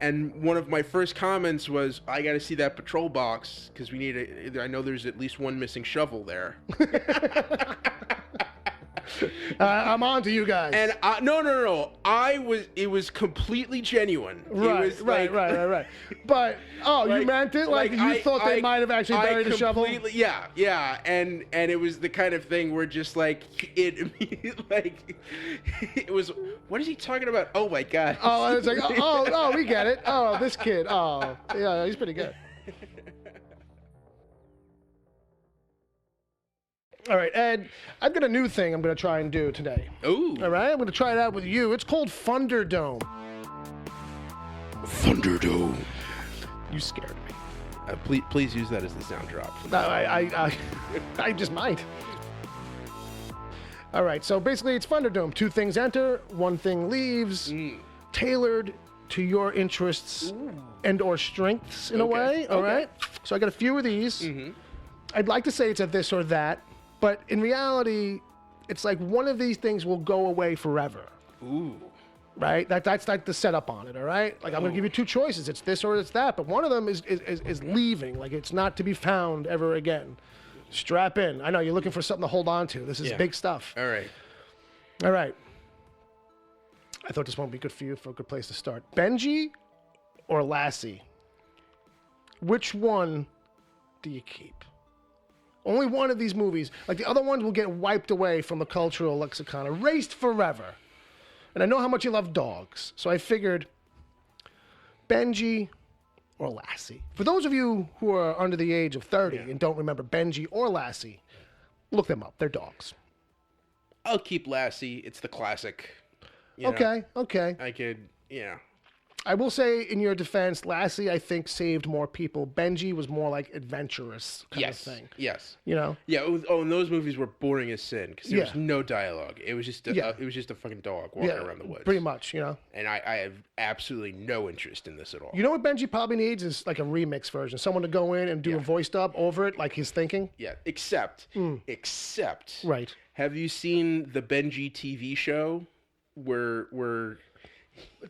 S3: and one of my first comments was, "I got to see that patrol box because I know there's at least one missing shovel there."
S1: I'm on to you guys.
S3: And no. It was completely genuine.
S1: Right. But you meant it? Like you thought they might have actually buried the shovel?
S3: Yeah. And it was the kind of thing where just like it was. What is he talking about? Oh my God.
S1: Oh, it's like we get it. Oh, this kid. Oh, yeah, he's pretty good. All right, Ed, I've got a new thing I'm going to try and do today.
S3: Ooh.
S1: All right, I'm going to try it out with you. It's called Funderdome.
S3: Funderdome.
S1: You scared
S3: me. Please use that as the sound drop.
S1: I just might. All right, so basically it's Funderdome. 2 things enter, 1 thing leaves, tailored to your interests and or strengths in a way. All right? So I got a few of these. Mm-hmm. I'd like to say it's a this or that. But in reality, it's like one of these things will go away forever.
S3: Ooh.
S1: right? That's like the setup on it, all right? Like, I'm going to give you two choices. It's this or it's that, but one of them is leaving. Like, it's not to be found ever again. Strap in. I know, you're looking for something to hold on to. This is big stuff.
S3: All right.
S1: All right. I thought this one would be good for you, for a good place to start. Benji or Lassie? Which one do you keep? Only one of these movies. Like, the other ones will get wiped away from the cultural lexicon, erased forever. And I know how much you love dogs, so I figured Benji or Lassie. For those of you who are under the age of 30 and don't remember Benji or Lassie, look them up. They're dogs.
S3: I'll keep Lassie. It's the classic.
S1: Okay.
S3: I could,
S1: I will say, in your defense, Lassie, I think, saved more people. Benji was more like adventurous kind of thing.
S3: Yes.
S1: You know?
S3: And those movies were boring as sin because there was no dialogue. It was just a fucking dog walking around the woods.
S1: Pretty much, you know.
S3: And I have absolutely no interest in this at all.
S1: You know what Benji probably needs is like a remix version. Someone to go in and do a voice dub over it, like he's thinking.
S3: Yeah, except,
S1: right.
S3: Have you seen the Benji TV show where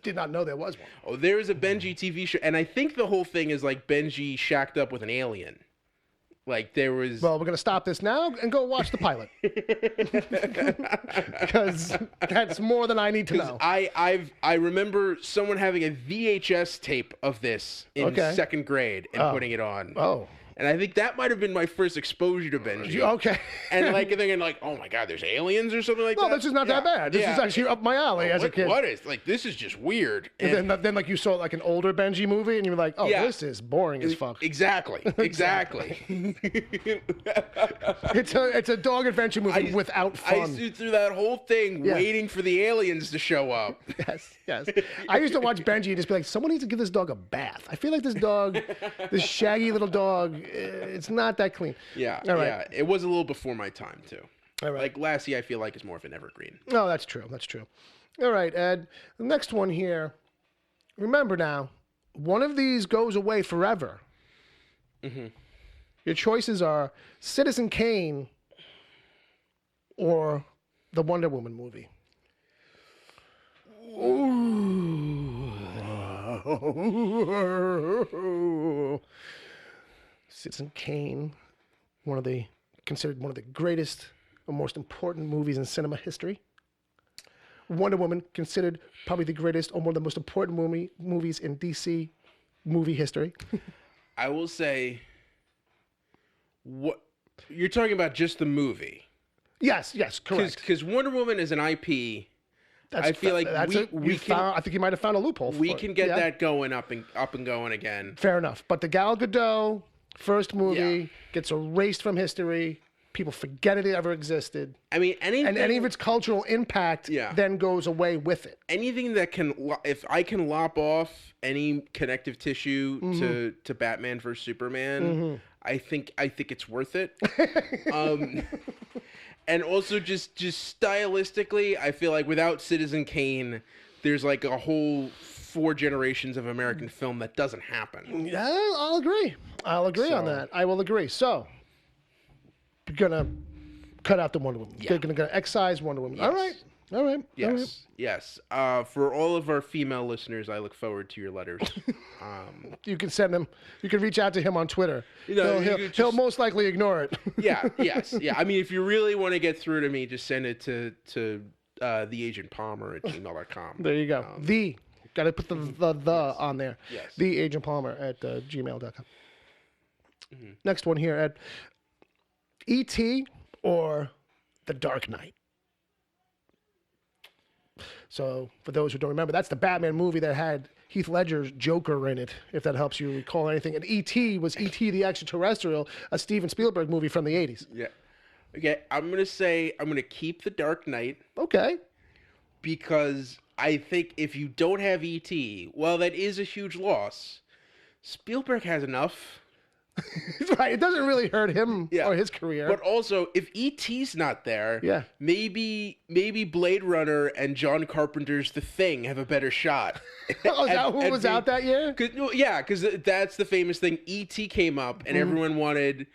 S1: Did not know there was one.
S3: Oh, there is a Benji TV show, and I think the whole thing is like Benji shacked up with an alien. Like there was.
S1: Well, we're gonna stop this now and go watch the pilot because that's more than I need to know.
S3: I remember someone having a VHS tape of this in second grade and putting it on.
S1: Oh.
S3: And I think that might have been my first exposure to Benji.
S1: Okay.
S3: And like thinking like, oh my God, there's aliens or something like that.
S1: No, this is not that bad. This is actually up my alley as a kid.
S3: What is like? This is just weird.
S1: And then like you saw like an older Benji movie and you were like, oh, this is boring as fuck.
S3: Exactly.
S1: It's a dog adventure movie without fun.
S3: I stood through that whole thing waiting for the aliens to show up.
S1: Yes. I used to watch Benji and just be like, someone needs to give this dog a bath. I feel like this dog, this shaggy little dog, it's not that clean.
S3: Yeah. It was a little before my time too.
S1: All right.
S3: Like Lassie, I feel like is more of an evergreen.
S1: No, that's true. All right, Ed. The next one here. Remember now, one of these goes away forever. Mm-hmm. Your choices are Citizen Kane or the Wonder Woman movie. Ooh. Citizen Kane, considered one of the greatest or most important movies in cinema history. Wonder Woman, considered probably the greatest or one of the most important movies in DC movie history.
S3: I will say, what you're talking about, just the movie.
S1: Yes, correct.
S3: Because Wonder Woman is an IP. I feel like I think
S1: you might have found a loophole.
S3: We can get that going up and going again.
S1: Fair enough, but the Gal Gadot first movie gets erased from history. People forget it ever existed.
S3: I mean,
S1: any of its cultural impact then goes away with it.
S3: Anything that if I can lop off any connective tissue to Batman versus Superman, I think it's worth it. And also just stylistically, I feel like without Citizen Kane, there's like a whole 4 generations of American film that doesn't happen.
S1: Yeah, I'll agree on that. I will agree. So, you're gonna cut out the Wonder Woman. Yeah. You're gonna excise Wonder Woman.
S3: Yes.
S1: All right.
S3: Yes. For all of our female listeners, I look forward to your letters.
S1: You can send them. You can reach out to him on Twitter. He'll most likely ignore it.
S3: Yes. I mean, if you really want to get through to me, just send it to theagentpalmer@gmail.com.
S1: There you go. Got to put the on there.
S3: Yes.
S1: theagentpalmer@gmail.com. Mm-hmm. Next one here, Ed. E.T. or The Dark Knight? So, for those who don't remember, that's the Batman movie that had Heath Ledger's Joker in it, if that helps you recall anything. And E.T. was E.T. the Extraterrestrial, a Steven Spielberg movie from the 80s.
S3: Yeah. Okay, I'm going to keep The Dark Knight.
S1: Okay.
S3: Because I think if you don't have E.T., well, that is a huge loss. Spielberg has enough.
S1: Right, it doesn't really hurt him or his career.
S3: But also, if E.T.'s not there, maybe Blade Runner and John Carpenter's The Thing have a better shot.
S1: Is that who was out that year?
S3: Because that's the famous thing. E.T. came up, and everyone wanted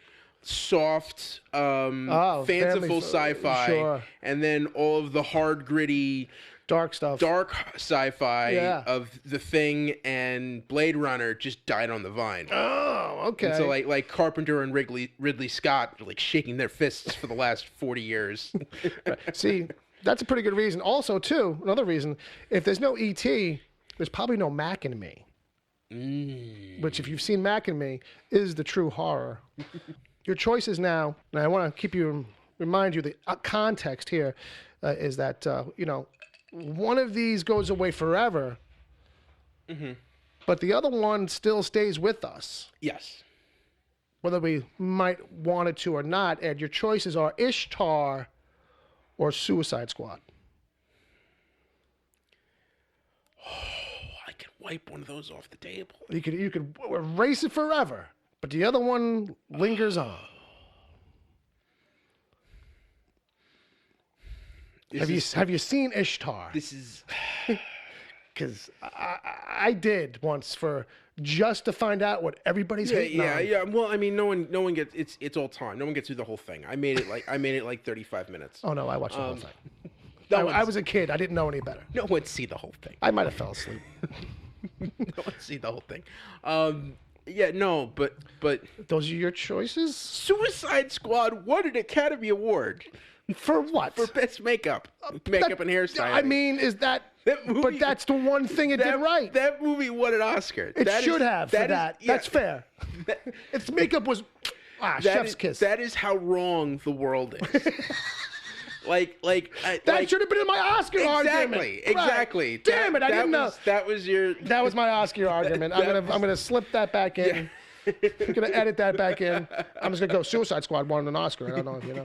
S3: soft, fanciful sci-fi, and then all of the hard, gritty
S1: dark stuff,
S3: dark sci-fi of The Thing and Blade Runner just died on the vine.
S1: Oh, okay.
S3: And so like Carpenter and Ridley Scott are like shaking their fists for the last 40 years.
S1: See, that's a pretty good reason. Also, too, another reason, if there's no E.T., there's probably no Mac and Me. Which, if you've seen Mac and Me, is the true horror. Your choices now, and I want to remind you the context here is that, one of these goes away forever, but the other one still stays with us.
S3: Yes.
S1: Whether we might want it to or not, Ed, your choices are Ishtar or Suicide Squad.
S3: Oh, I can wipe one of those off the table.
S1: You could erase it forever, but the other one lingers on. Have you seen Ishtar?
S3: This is
S1: because I did once just to find out what everybody's hating on.
S3: Yeah. Well, I mean, no one gets it's all time. No one gets through the whole thing. I made it like 35 minutes.
S1: Oh no, I watched the whole thing. I was a kid. I didn't know any better.
S3: No one see the whole thing.
S1: I might have fell asleep.
S3: No one see the whole thing. Yeah, no, but
S1: those are your choices.
S3: Suicide Squad won an Academy Award.
S1: For what?
S3: For best makeup and hairstyling.
S1: I mean, that movie? But that's the one thing it did right.
S3: That movie won an Oscar.
S1: It should have for that. That's fair. Its makeup was chef's kiss.
S3: That is how wrong the world is.
S1: That should have been in my Oscar argument.
S3: Exactly.
S1: Right. Damn it! I didn't know.
S3: That was
S1: my Oscar argument. I'm gonna slip that back in. Yeah. I'm gonna edit that back in. I'm just gonna go. Suicide Squad won an Oscar. I don't know if you know.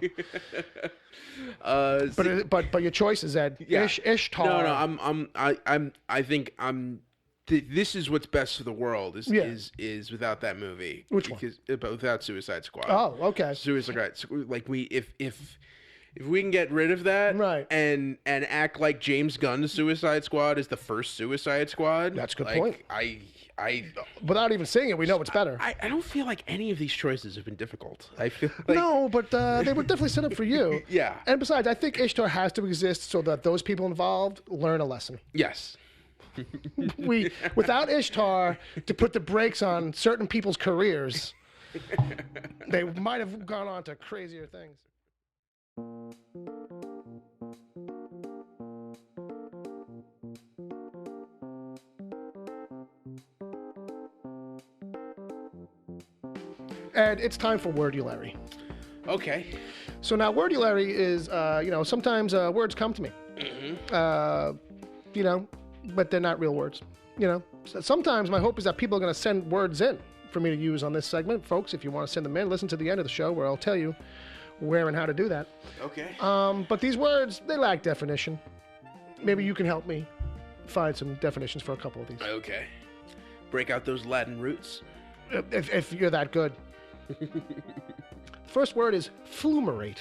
S1: But your choices, Ed. Yeah. Ishtar.
S3: No. I think this is what's best for the world. Is without that movie.
S1: Which one?
S3: But without Suicide Squad.
S1: Oh, okay.
S3: Suicide Squad. Like if we can get rid of that,
S1: right,
S3: and act like James Gunn's Suicide Squad is the first Suicide Squad.
S1: That's a good point.
S3: I
S1: without even saying it, we know it's better.
S3: I don't feel like any of these choices have been difficult. I feel like
S1: no, but they were definitely set up for you.
S3: Yeah.
S1: And besides, I think Ishtar has to exist so that those people involved learn a lesson.
S3: Yes.
S1: Without Ishtar to put the brakes on certain people's careers, they might have gone on to crazier things. And it's time for Wordulary.
S3: Okay.
S1: So now Wordulary is, sometimes words come to me. But they're not real words. So sometimes my hope is that people are going to send words in for me to use on this segment. Folks, if you want to send them in, listen to the end of the show where I'll tell you where and how to do that.
S3: Okay.
S1: But these words, they lack definition. Maybe you can help me find some definitions for a couple of these.
S3: Okay. Break out those Latin roots.
S1: If you're that good. First word is flumerate.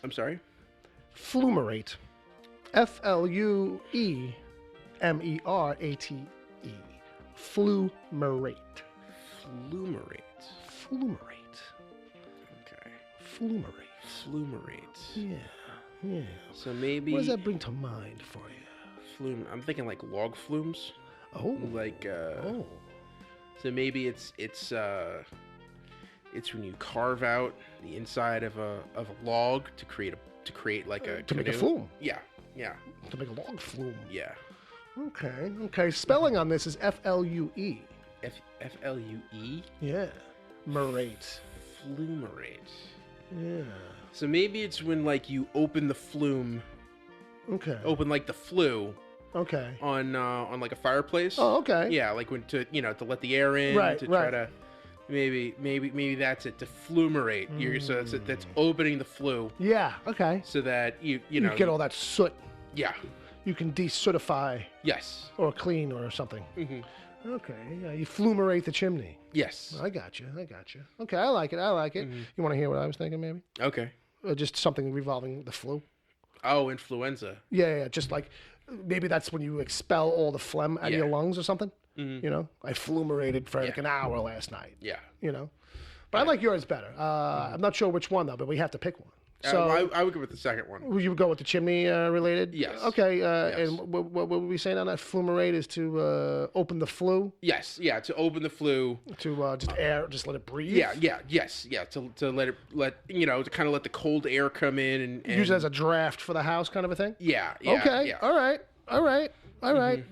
S3: I'm sorry?
S1: Flumerate. Fluemerate. Flumerate.
S3: Flumerate. Okay. Flumerate.
S1: Yeah.
S3: So maybe...
S1: What does that bring to mind for you?
S3: Flume. I'm thinking like log flumes.
S1: Oh.
S3: So maybe it's when you carve out the inside of a log to create like a
S1: to make a flume.
S3: Yeah.
S1: To make a log flume.
S3: Yeah.
S1: Okay. Spelling on this is Flue.
S3: Flue.
S1: Yeah. Merate.
S3: Flumerate.
S1: Yeah.
S3: So maybe it's when like you open the flume.
S1: Okay.
S3: Open like the flue.
S1: Okay.
S3: On like a fireplace.
S1: Oh, okay.
S3: Yeah, like when to let the air in.
S1: Right.
S3: Try to. Maybe that's it, to flumerate. So that's opening the flue.
S1: Yeah. Okay.
S3: So that you
S1: get all that soot.
S3: Yeah.
S1: You can desootify.
S3: Yes.
S1: Or clean or something.
S3: Mm-hmm.
S1: Okay. Yeah, you flumerate the chimney.
S3: Yes.
S1: I got you. Okay, I like it. Mm-hmm. You want to hear what I was thinking, maybe?
S3: Okay.
S1: Just something revolving the flu.
S3: Oh, influenza.
S1: Yeah. Just like maybe that's when you expel all the phlegm out of your lungs or something.
S3: Mm-hmm.
S1: I flumerated for like an hour last night.
S3: Yeah.
S1: But I like yours better. I'm not sure which one though, but we have to pick one. So
S3: I would go with the second one.
S1: You would go with the chimney related?
S3: Yes.
S1: Okay.
S3: Yes.
S1: And what were we saying on that? Flumerate is to open the flue?
S3: Yes. Yeah. To open the flue.
S1: To just let it breathe?
S3: Yeah. Yes. Yeah. To let to kind of let the cold air come in and
S1: use it as a draft for the house kind of a thing?
S3: Yeah.
S1: Okay.
S3: Yeah.
S1: All right.
S3: Mm-hmm.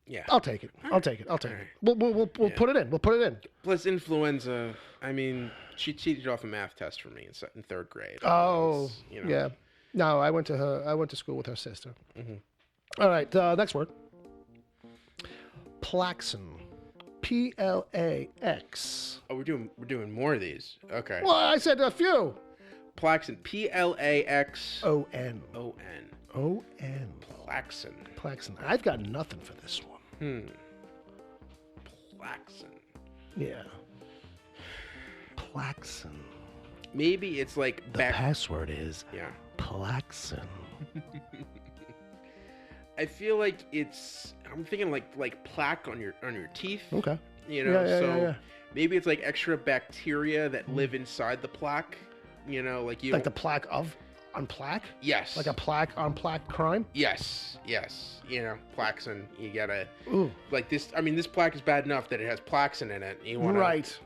S3: Yeah.
S1: I'll take it. I'll take it. We'll put it in. We'll put it in.
S3: Plus influenza. I mean, she cheated off a math test for me in third grade.
S1: Oh, yeah. No, I went to school with her sister. Mm-hmm. All right. Next word. Plaxon. Plax.
S3: Oh, we're doing more of these. Okay.
S1: Well, I said a few.
S3: Plaxon. Plaxon.
S1: On.
S3: Plaxon.
S1: I've got nothing for this one.
S3: Plaxon.
S1: Yeah. Plaxon.
S3: Maybe it's like
S1: the password is Plaxon.
S3: I feel like I'm thinking like plaque on your teeth.
S1: Okay.
S3: Yeah. Maybe it's like extra bacteria that live inside the plaque. Like
S1: the plaque on plaque?
S3: Yes.
S1: Like a plaque on plaque crime?
S3: Yes. Plaxon. You gotta like this. I mean, this plaque is bad enough that it has Plaxon in it. You wanna,
S1: right.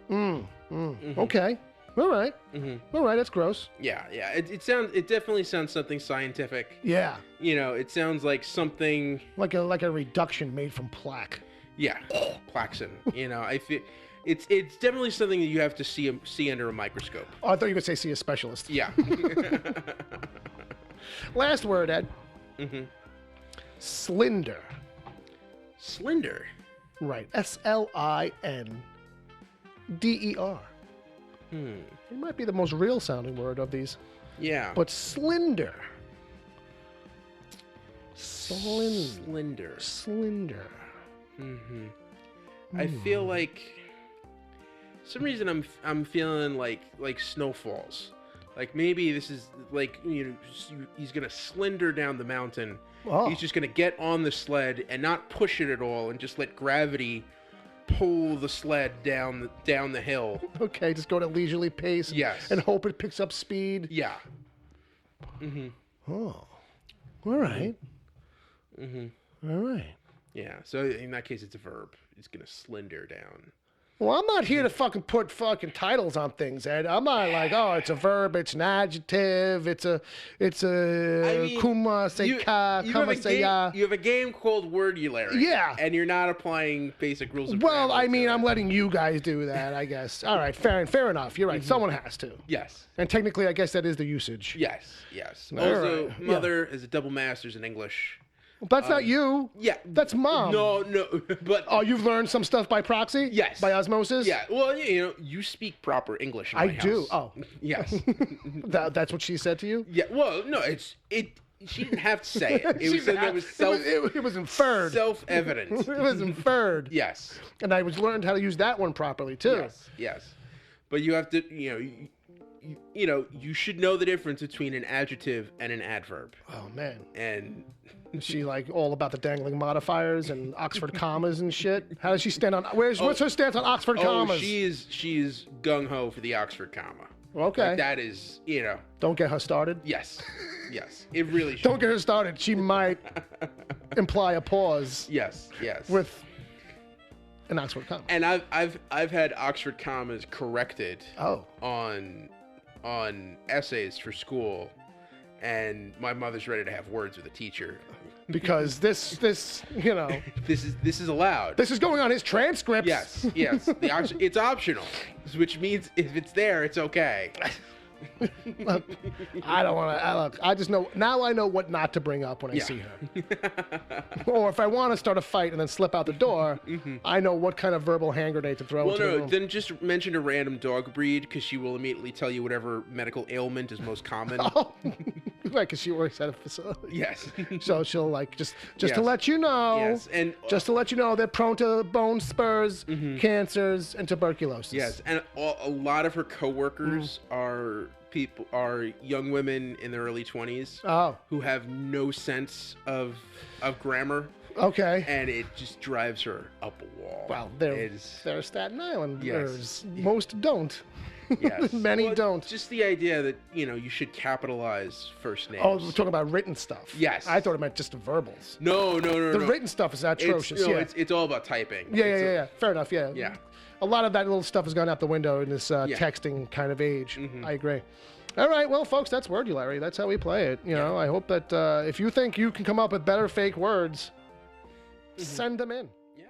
S3: Mm-hmm.
S1: Okay. All right. Mm-hmm. All right. That's gross.
S3: Yeah. It definitely sounds something scientific.
S1: Yeah.
S3: It sounds like something
S1: like a reduction made from plaque.
S3: Yeah. Plaxon. I feel it's definitely something that you have to see under a microscope.
S1: Oh, I thought you could say see a specialist.
S3: Yeah.
S1: Last word, Ed.
S3: Mm-hmm.
S1: Slinder.
S3: Slinder.
S1: Right. SLINDER. It might be the most real sounding word of these.
S3: Yeah.
S1: But slender.
S3: Slinder. Mm-hmm. I feel like some reason I'm feeling like snowfalls. Like maybe this is like he's gonna slender down the mountain.
S1: Oh.
S3: He's just gonna get on the sled and not push it at all and just let gravity pull the sled down the hill.
S1: Okay, just go at a leisurely pace.
S3: Yes.
S1: And hope it picks up speed.
S3: Yeah. Mm-hmm.
S1: Oh. All right.
S3: Mm-hmm.
S1: All right.
S3: Yeah. So in that case, it's a verb. It's gonna slender down.
S1: Well, I'm not here to fucking put fucking titles on things, Ed. I'm not like, oh, it's a verb, it's an adjective, it's a kuma say ka, kama say ya.
S3: You have a game called Wordulary.
S1: Yeah.
S3: And you're not applying basic rules of
S1: grammar. Well, I mean,
S3: to
S1: I'm letting you guys do that, I guess. All right, fair enough. You're right. Mm-hmm. Someone has to.
S3: Yes.
S1: And technically, I guess that is the usage.
S3: Yes.
S1: Also,
S3: mother is a double master's in English.
S1: That's not you.
S3: Yeah.
S1: That's mom.
S3: No, but...
S1: Oh, you've learned some stuff by proxy?
S3: Yes.
S1: By osmosis?
S3: Yeah. Well, you speak proper English in my house.
S1: I do. Oh.
S3: Yes.
S1: That's what she said to you?
S3: Yeah. Well, no, she didn't have to say it. It was
S1: inferred.
S3: Self-evident.
S1: It was inferred.
S3: Yes.
S1: And I learned how to use that one properly, too.
S3: Yes. But you have to, you should know the difference between an adjective and an adverb.
S1: Oh, man.
S3: And...
S1: Is she like all about the dangling modifiers and Oxford commas and shit? How does she stand on? What's her stance on Oxford commas?
S3: She's gung ho for the Oxford comma.
S1: Okay,
S3: like that is
S1: Don't get her started.
S3: Yes, it really should.
S1: Don't get her started. She might imply a pause.
S3: Yes.
S1: With an Oxford comma.
S3: And I've had Oxford commas corrected.
S1: Oh.
S3: On essays for school. And my mother's ready to have words with a teacher
S1: because this
S3: this is allowed.
S1: This is going on his transcripts.
S3: Yes. It's optional, which means if it's there, it's okay.
S1: Look, I don't want to. Look, I just know now. I know what not to bring up when I see her. Or if I want to start a fight and then slip out the door, I know what kind of verbal hand grenade to throw into the room.
S3: Then just mention a random dog breed because she will immediately tell you whatever medical ailment is most common.
S1: Oh, right, because she works at a facility.
S3: Yes.
S1: So she'll just to let you know.
S3: Yes, and
S1: just to let you know they're prone to bone spurs, cancers, and tuberculosis.
S3: Yes, and a lot of her coworkers are young women in their early 20s who have no sense of grammar.
S1: Okay.
S3: And it just drives her up a wall.
S1: Well, they're Staten Islanders. Most don't.
S3: Yes.
S1: Many don't.
S3: Just the idea that, you should capitalize first names.
S1: Oh, we're talking about written stuff.
S3: Yes.
S1: I thought it meant just the verbals.
S3: No.
S1: The written stuff is atrocious.
S3: It's all about typing.
S1: Yeah. Fair enough, yeah.
S3: Yeah.
S1: A lot of that little stuff has gone out the window in this texting kind of age. I agree. All right, well, folks, that's Wordulary. That's how we play it. I hope that if you think you can come up with better fake words, send them in.
S3: Yeah.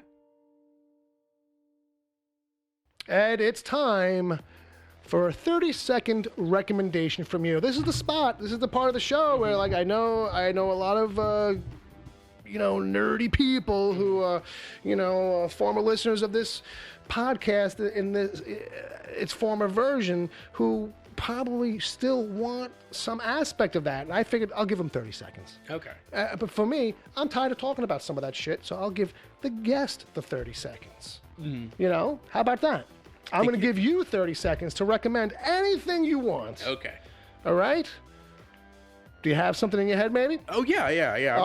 S1: And it's time for a 30-second recommendation from you. This is the spot. This is the part of the show where, I know a lot of, nerdy people who, former listeners of this podcast in its former version who probably still want some aspect of that. And I figured I'll give them 30 seconds.
S3: Okay.
S1: But for me, I'm tired of talking about some of that shit, so I'll give the guest the 30 seconds. How about that? I'm going to give you 30 seconds to recommend anything you want.
S3: Okay.
S1: All right? Do you have something in your head, maybe?
S3: Oh yeah.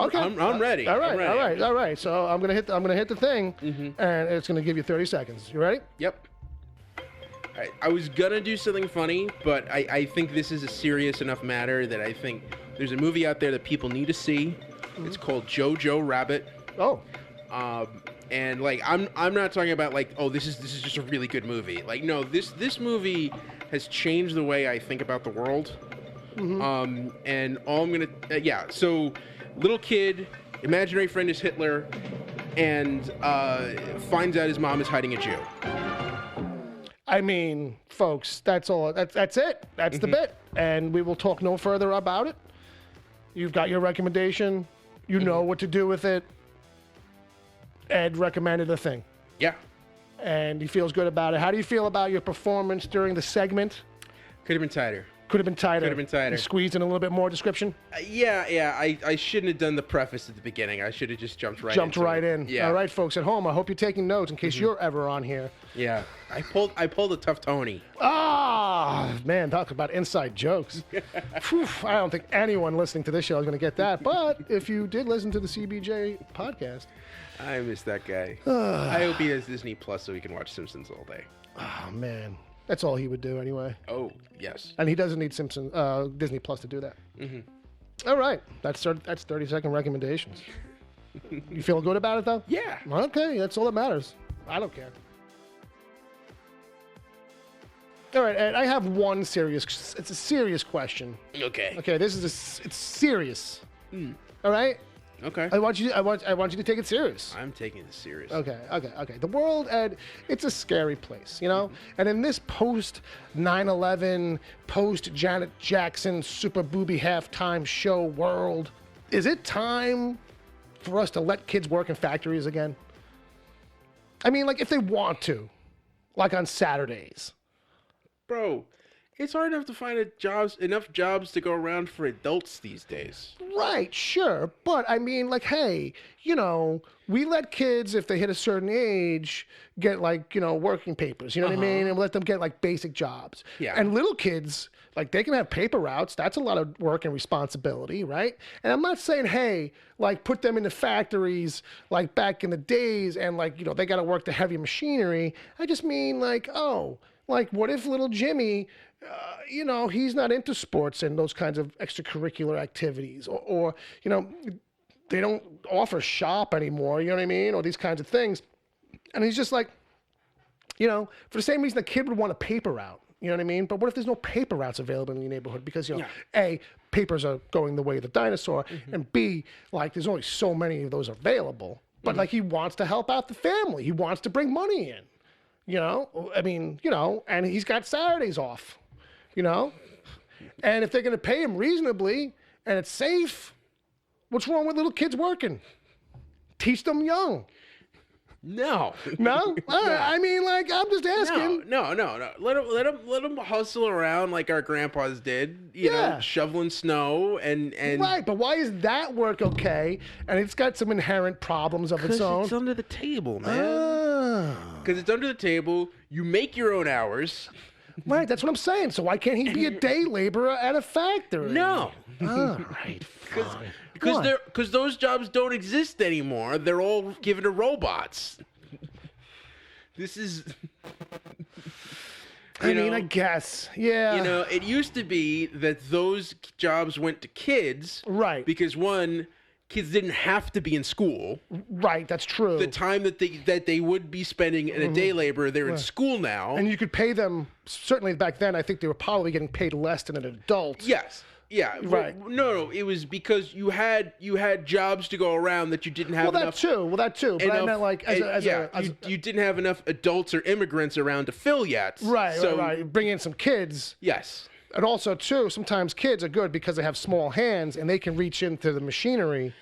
S1: Okay.
S3: I'm ready.
S1: All
S3: I'm ready.
S1: All right. So I'm gonna hit the thing, and it's gonna give you 30 seconds. You ready?
S3: Yep. I was gonna do something funny, but I think this is a serious enough matter that I think there's a movie out there that people need to see. It's called Jojo Rabbit.
S1: Oh.
S3: And I'm not talking about this is just a really good movie. No, this movie has changed the way I think about the world. And all I'm gonna so little kid, imaginary friend is Hitler, and finds out his mom is hiding a Jew.
S1: I mean, folks, that's all. That's it. That's the bit, and we will talk no further about it. You've got your recommendation. You know what to do with it. Ed recommended a thing.
S3: Yeah.
S1: And he feels good about it. How do you feel about your performance during the segment?
S3: Could have been tighter.
S1: Could have been tighter.
S3: You
S1: squeezed in a little bit more description?
S3: Yeah. I shouldn't have done the preface at the beginning. I should have just jumped right in. Yeah.
S1: All right, folks at home, I hope you're taking notes in case you're ever on here.
S3: Yeah. I pulled a tough Tony.
S1: Ah, man, talk about inside jokes. Whew, I don't think anyone listening to this show is going to get that. But if you did listen to the CBJ podcast.
S3: I miss that guy. I hope he has Disney Plus so he can watch Simpsons all day.
S1: Oh, man. That's all he would do anyway.
S3: Oh, yes.
S1: And he doesn't need Disney Plus to do that. All right. That's 30-second recommendations. You feel good about it, though?
S3: Yeah.
S1: Okay. That's all that matters. I don't care. All right, Ed, I have one serious... It's a serious question.
S3: Okay.
S1: Okay, this is it's serious. All right?
S3: Okay.
S1: I want you to take it serious.
S3: I'm taking it serious.
S1: Okay. The world, Ed, it's a scary place, And in this post 9/11, post Janet Jackson Super Booby halftime show world, is it time for us to let kids work in factories again? I mean, if they want to, on Saturdays.
S3: Bro, it's hard enough to find enough jobs to go around for adults these days.
S1: Right, sure. But I mean, hey, we let kids, if they hit a certain age, get working papers, you know what I mean? And we let them get basic jobs.
S3: Yeah.
S1: And little kids, they can have paper routes. That's a lot of work and responsibility, right? And I'm not saying, hey, put them in the factories back in the days and they got to work the heavy machinery. I just mean what if little Jimmy, he's not into sports and those kinds of extracurricular activities, or they don't offer shop anymore, you know what I mean, or these kinds of things, and he's just for the same reason the kid would want a paper route, you know what I mean? But what if there's no paper routes available in your neighborhood because A, papers are going the way of the dinosaur, and B, there's only so many of those available. But he wants to help out the family, he wants to bring money in. And he's got Saturdays off, and if they're going to pay him reasonably and it's safe, what's wrong with little kids working? Teach them young.
S3: No.
S1: No? I mean, I'm just asking.
S3: No. Let them hustle around like our grandpas did, you know, shoveling snow and...
S1: Right, but why is that work okay? And it's got some inherent problems of its own.
S3: Because it's under the table, man. Because it's under the table. You make your own hours.
S1: Right, that's what I'm saying. So why can't he be a day laborer at a factory?
S3: No.
S1: All right, fine.
S3: Because those jobs don't exist anymore. They're all given to robots. This is...
S1: I mean, I guess. Yeah.
S3: You know, it used to be that those jobs went to kids.
S1: Right.
S3: Because one, kids didn't have to be in school.
S1: Right, that's true.
S3: The time that they would be spending in a day labor, they're in school now.
S1: And you could pay them, certainly back then, I think they were probably getting paid less than an adult.
S3: Yes. Yeah.
S1: Right.
S3: No, it was because you had jobs to go around that you didn't have enough.
S1: That too. But I meant like
S3: you didn't have enough adults or immigrants around to fill yet.
S1: Right, right. Bring in some kids.
S3: Yes.
S1: And also, too, sometimes kids are good because they have small hands and they can reach into the machinery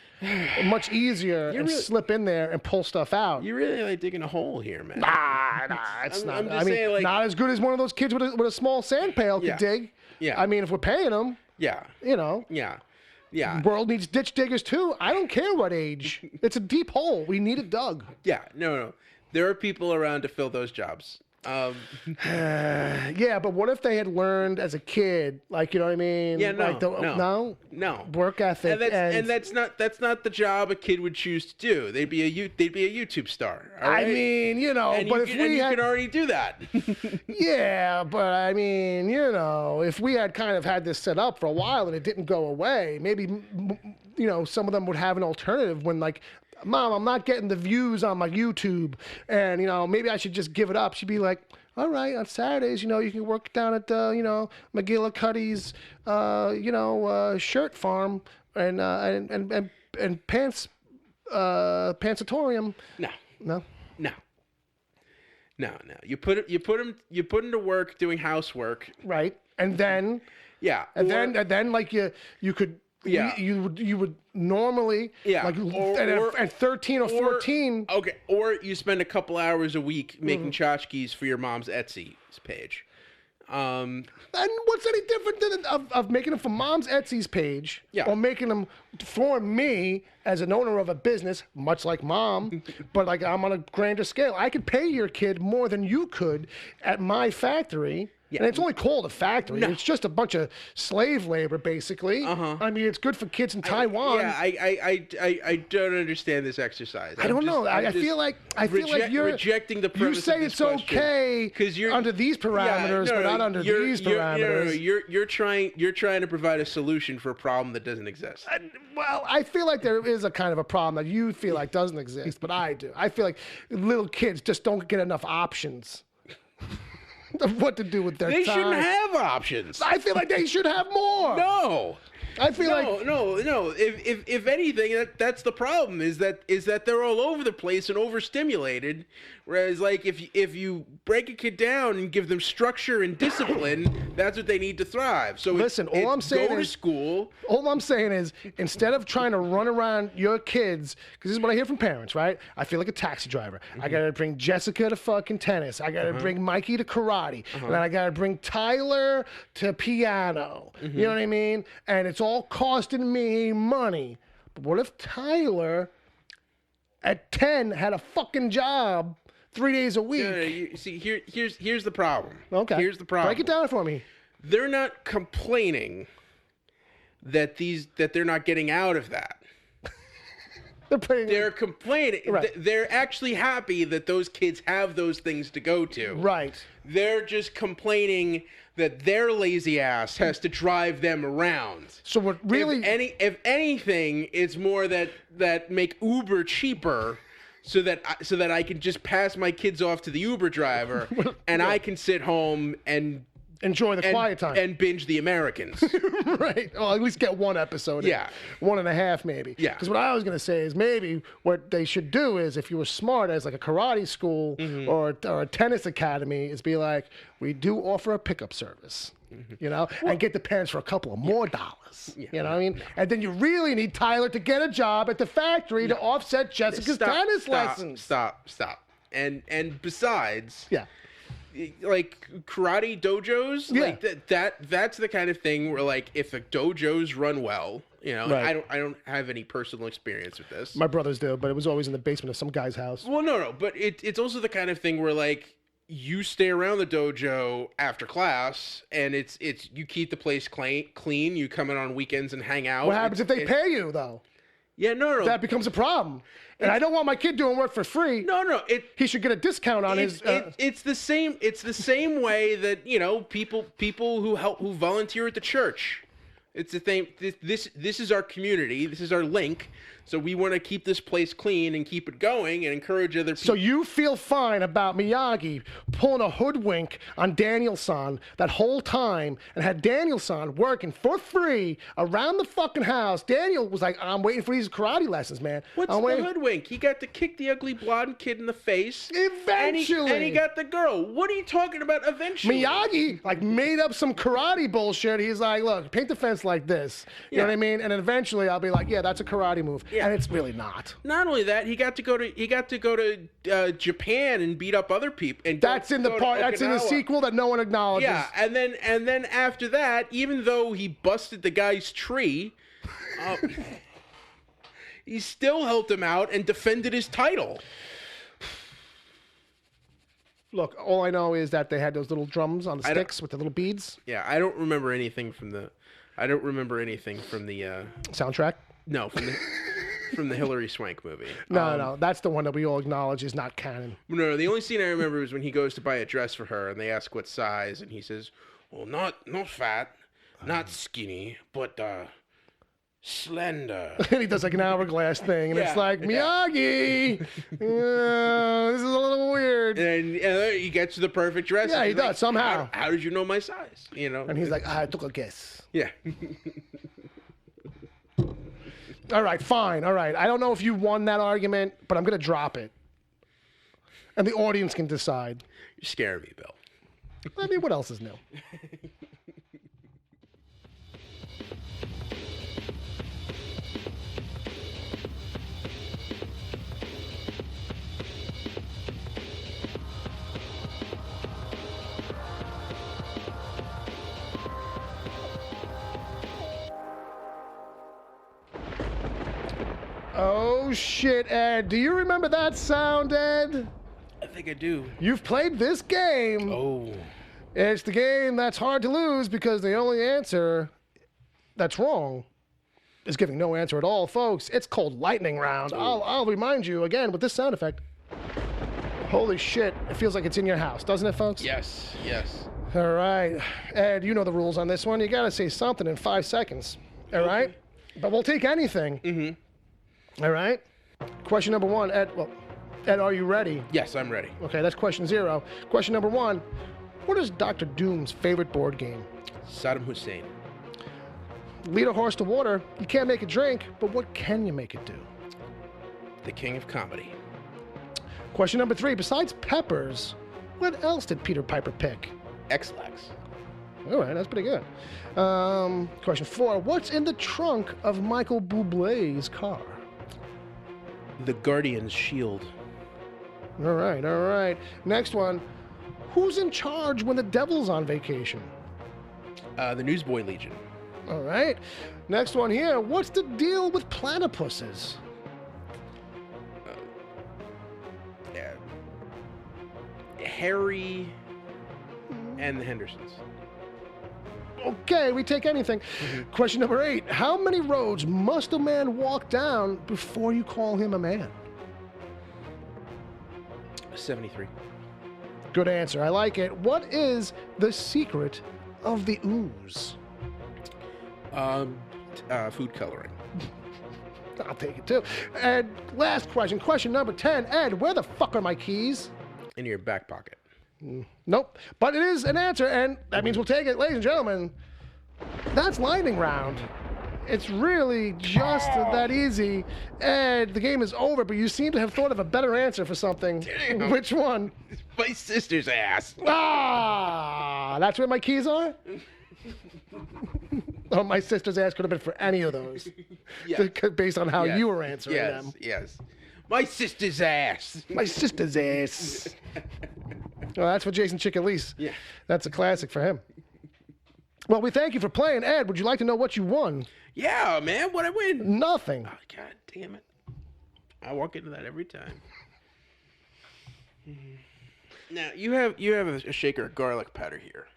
S1: much easier and slip in there and pull stuff out.
S3: You're really like digging a hole here, man.
S1: Nah, it's not.
S3: I'm just saying, like,
S1: not as good as one of those kids with a small sand pail could dig.
S3: Yeah.
S1: I mean, if we're paying them.
S3: Yeah.
S1: You know.
S3: Yeah. Yeah.
S1: World needs ditch diggers, too. I don't care what age. It's a deep hole. We need it dug.
S3: Yeah. No. There are people around to fill those jobs.
S1: Yeah, but what if they had learned as a kid, like, you know what I mean?
S3: Yeah, no,
S1: like
S3: no.
S1: Work ethic,
S3: and that's not the job a kid would choose to do. They'd be a YouTube star. All right?
S1: I mean, you know,
S3: and
S1: but
S3: you could already do that.
S1: Yeah, but I mean, you know, if we had kind of had this set up for a while and it didn't go away, maybe, you know, some of them would have an alternative when, like, Mom, I'm not getting the views on my YouTube, and, you know, maybe I should just give it up. She'd be like, all right, on Saturdays, you know, you can work down at, you know, McGillicuddy's, you know, shirt farm and pants, pantsatorium. No. You put him to work doing housework. Right, and then.
S3: Yeah,
S1: and then like you could. Yeah, you would normally like at 13 or 14.
S3: Okay, or you spend a couple hours a week making tchotchkes for your mom's Etsy page.
S1: And what's any different than of making them for mom's Etsy's page, or making them for me as an owner of a business, much like mom, but like I'm on a grander scale. I could pay your kid more than you could at my factory. Yeah. And it's only called a factory. No. It's just a bunch of slave labor, basically. I mean, it's good for kids in Taiwan.
S3: I don't understand this exercise.
S1: I don't know. I feel like you're
S3: rejecting the premise.
S1: You say
S3: of this
S1: it's
S3: question.
S1: Okay because you're under these parameters, but not under these parameters.
S3: You're trying to provide a solution for a problem that doesn't exist.
S1: Well, I feel like there is a kind of a problem that you feel like doesn't exist, but I do. I feel like little kids just don't get enough options. Of what to do with their time.
S3: They shouldn't have options.
S1: I feel like they should have more.
S3: No.
S1: I feel
S3: no. If anything, that's the problem. Is that they're all over the place and overstimulated. Whereas, like, if you break a kid down and give them structure and discipline, that's what they need to thrive. So
S1: listen, all I'm saying
S3: go to school.
S1: All I'm saying is, instead of trying to run around your kids, because this is what I hear from parents, right? I feel like a taxi driver. I gotta bring Jessica to fucking tennis. I gotta bring Mikey to karate, and then I gotta bring Tyler to piano. You know what I mean? And it's all costing me money. But what if Tyler at 10 had a fucking job 3 days a week?
S3: Here's the problem.
S1: Okay.
S3: Here's the problem.
S1: Break it down for me.
S3: They're not complaining that they're not getting out of that. They're complaining.
S1: Right.
S3: They're actually happy that those kids have those things to go to.
S1: Right.
S3: They're just complaining that their lazy ass has to drive them around.
S1: So what really?
S3: If anything, it's more that make Uber cheaper, so that I can just pass my kids off to the Uber driver, and I can sit home and
S1: enjoy the quiet time
S3: and binge The Americans.
S1: Right. Well, at least get one episode.
S3: Yeah.
S1: 1.5 maybe.
S3: Yeah.
S1: Because what I was going to say is maybe what they should do is, if you were smart as like a karate school or a tennis academy, is be like, we do offer a pickup service. You know, and get the parents for a couple of more dollars. Yeah. You know what I mean? And then you really need Tyler to get a job at the factory to offset Jessica's tennis lessons.
S3: Stop. And besides,
S1: yeah,
S3: like karate dojos, like that's the kind of thing where, like, if the dojos run well, you know, right. I don't have any personal experience with this.
S1: My brothers do, but it was always in the basement of some guy's house.
S3: Well, no, but it's also the kind of thing where, like, you stay around the dojo after class, and it's you keep the place clean. You come in on weekends and hang out.
S1: What happens if they pay you though?
S3: Yeah, no.
S1: That becomes a problem. And I don't want my kid doing work for free.
S3: No.
S1: He should get a discount on his.
S3: It's the same. It's the same way that people who volunteer at the church. It's the thing. This is our community. This is our link. So we want to keep this place clean and keep it going and encourage other people.
S1: So you feel fine about Miyagi pulling a hoodwink on Daniel-san that whole time and had Daniel-san working for free around the fucking house. Daniel was like, I'm waiting for these karate lessons, man.
S3: What's the hoodwink? He got to kick the ugly blonde kid in the face.
S1: Eventually.
S3: And he got the girl. What are you talking about eventually?
S1: Miyagi, made up some karate bullshit. He's like, look, paint the fence like this. You know what I mean? And then eventually I'll be like, yeah, that's a karate move. Yeah. And it's really not.
S3: Not only that, he got to go to Japan and beat up other people. And
S1: that's in the part. That's in the sequel that no one acknowledges.
S3: Yeah, and then after that, even though he busted the guy's tree, he still helped him out and defended his title.
S1: Look, all I know is that they had those little drums on the sticks with the little beads.
S3: Yeah, I don't remember anything from the.
S1: Soundtrack.
S3: No, from the Hilary Swank movie.
S1: No, that's the one that we all acknowledge is not canon.
S3: No, the only scene I remember is when he goes to buy a dress for her, and they ask what size, and he says, "Well, not fat, not skinny, but slender."
S1: And he does like an hourglass thing, and it's like, Miyagi, this is a little weird.
S3: And he gets the perfect dress.
S1: Yeah, he does somehow.
S3: How did you know my size?
S1: And he's like, I took a guess.
S3: Yeah.
S1: All right, fine. All right. I don't know if you won that argument, but I'm going to drop it. And the audience can decide.
S3: You're scaring me, Bill.
S1: I mean, what else is new? Oh, shit, Ed. Do you remember that sound, Ed?
S3: I think I do.
S1: You've played this game.
S3: Oh.
S1: It's the game that's hard to lose because the only answer that's wrong is giving no answer at all. Folks, it's called Lightning Round. I'll remind you again with this sound effect. Holy shit. It feels like it's in your house, doesn't it, folks?
S3: Yes.
S1: All right. Ed, you know the rules on this one. You got to say something in 5 seconds. All right? But we'll take anything.
S3: Mm-hmm.
S1: All right. Question number 1, Ed. Well, Ed, are you ready?
S3: Yes, I'm ready.
S1: Okay, that's question 0. Question number 1. What is Dr. Doom's favorite board game?
S3: Saddam Hussein.
S1: Lead a horse to water. You can't make it drink, but what can you make it do?
S3: The king of comedy.
S1: Question number 3. Besides peppers, what else did Peter Piper pick?
S3: X-Lax.
S1: All right, that's pretty good. Question 4. What's in the trunk of Michael Bublé's car?
S3: The Guardian's shield.
S1: All right. Next one. Who's in charge when the devil's on vacation?
S3: The Newsboy Legion.
S1: All right. Next one here. What's the deal with platypuses?
S3: Harry and the Hendersons.
S1: Okay, we take anything. Mm-hmm. Question number 8. How many roads must a man walk down before you call him a man?
S3: 73.
S1: Good answer. I like it. What is the secret of the ooze?
S3: Food coloring.
S1: I'll take it too. And last question. Question number 10. Ed, where the fuck are my keys?
S3: In your back pocket.
S1: Nope. But it is an answer, and that means we'll take it. Ladies and gentlemen, that's Lightning Round. It's really just that easy. And the game is over, but you seem to have thought of a better answer for something. Damn. Which one?
S3: My sister's ass.
S1: Ah, that's where my keys are? Oh, my sister's ass could have been for any of those. Yeah. Based on how you were answering them.
S3: Yes. My sister's ass.
S1: My sister's ass. Well, that's for Jason Chicalise.
S3: Yeah.
S1: That's a classic for him. Well, we thank you for playing. Ed, would you like to know what you won?
S3: Yeah, man. What'd I win?
S1: Nothing.
S3: Oh, God damn it. I walk into that every time. Now, you have a shaker of garlic powder here.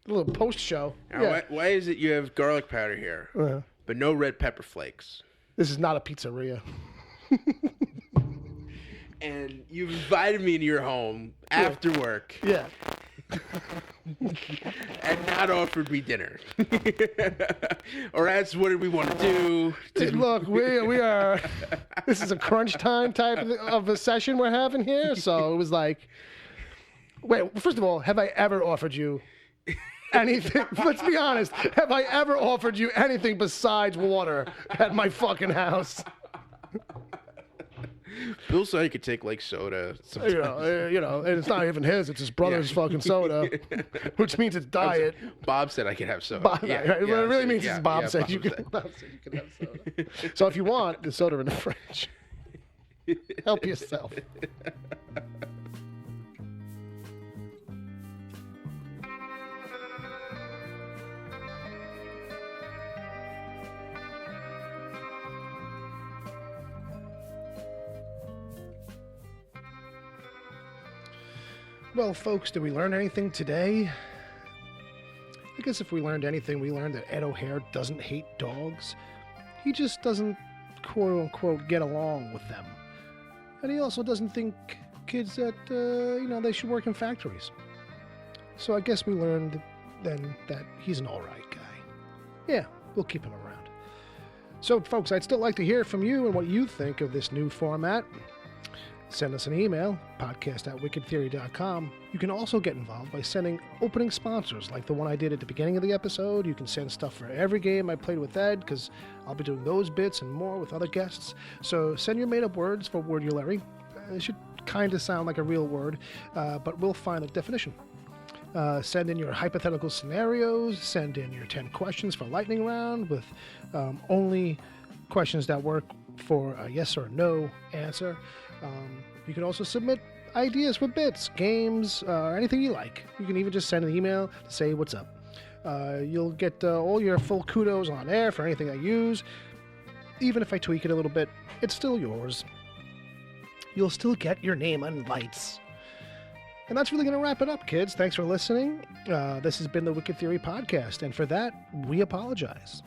S1: A little post show.
S3: Now, why is it you have garlic powder here, but no red pepper flakes?
S1: This is not a pizzeria.
S3: And you've invited me into your home after work.
S1: Yeah.
S3: And not offered me dinner. Or asked what did we want to do.
S1: Look, we are, this is a crunch time type of a session we're having here. So it was like, wait, first of all, have I ever offered you anything? Let's be honest. Have I ever offered you anything besides water at my fucking house?
S3: Bill said he could take like soda.
S1: You know, and it's not even his; it's his brother's fucking soda, which means it's diet.
S3: Bob said I could have soda.
S1: Bob, right? It really means it's Bob said you can have soda. So if you want, the soda in the fridge. Help yourself. Well, folks, did we learn anything today? I guess if we learned anything, we learned that Ed O'Hare doesn't hate dogs. He just doesn't, quote-unquote, get along with them. And he also doesn't think kids that, they should work in factories. So I guess we learned then that he's an all right guy. Yeah, we'll keep him around. So, folks, I'd still like to hear from you and what you think of this new format. Send us an email, podcast@wickedtheory.com. You can also get involved by sending opening sponsors, like the one I did at the beginning of the episode. You can send stuff for every game I played with Ed, because I'll be doing those bits and more with other guests. So send your made-up words for Wordulary. It should kind of sound like a real word, but we'll find a definition. Send in your hypothetical scenarios. Send in your 10 questions for lightning round, with only questions that work for a yes or no answer. You can also submit ideas for bits, games, anything you like. You can even just send an email to say what's up. You'll get all your full kudos on air for anything I use. Even if I tweak it a little bit, it's still yours. You'll still get your name on lights. And that's really going to wrap it up, kids. Thanks for listening. This has been the Wicked Theory Podcast, and for that, we apologize.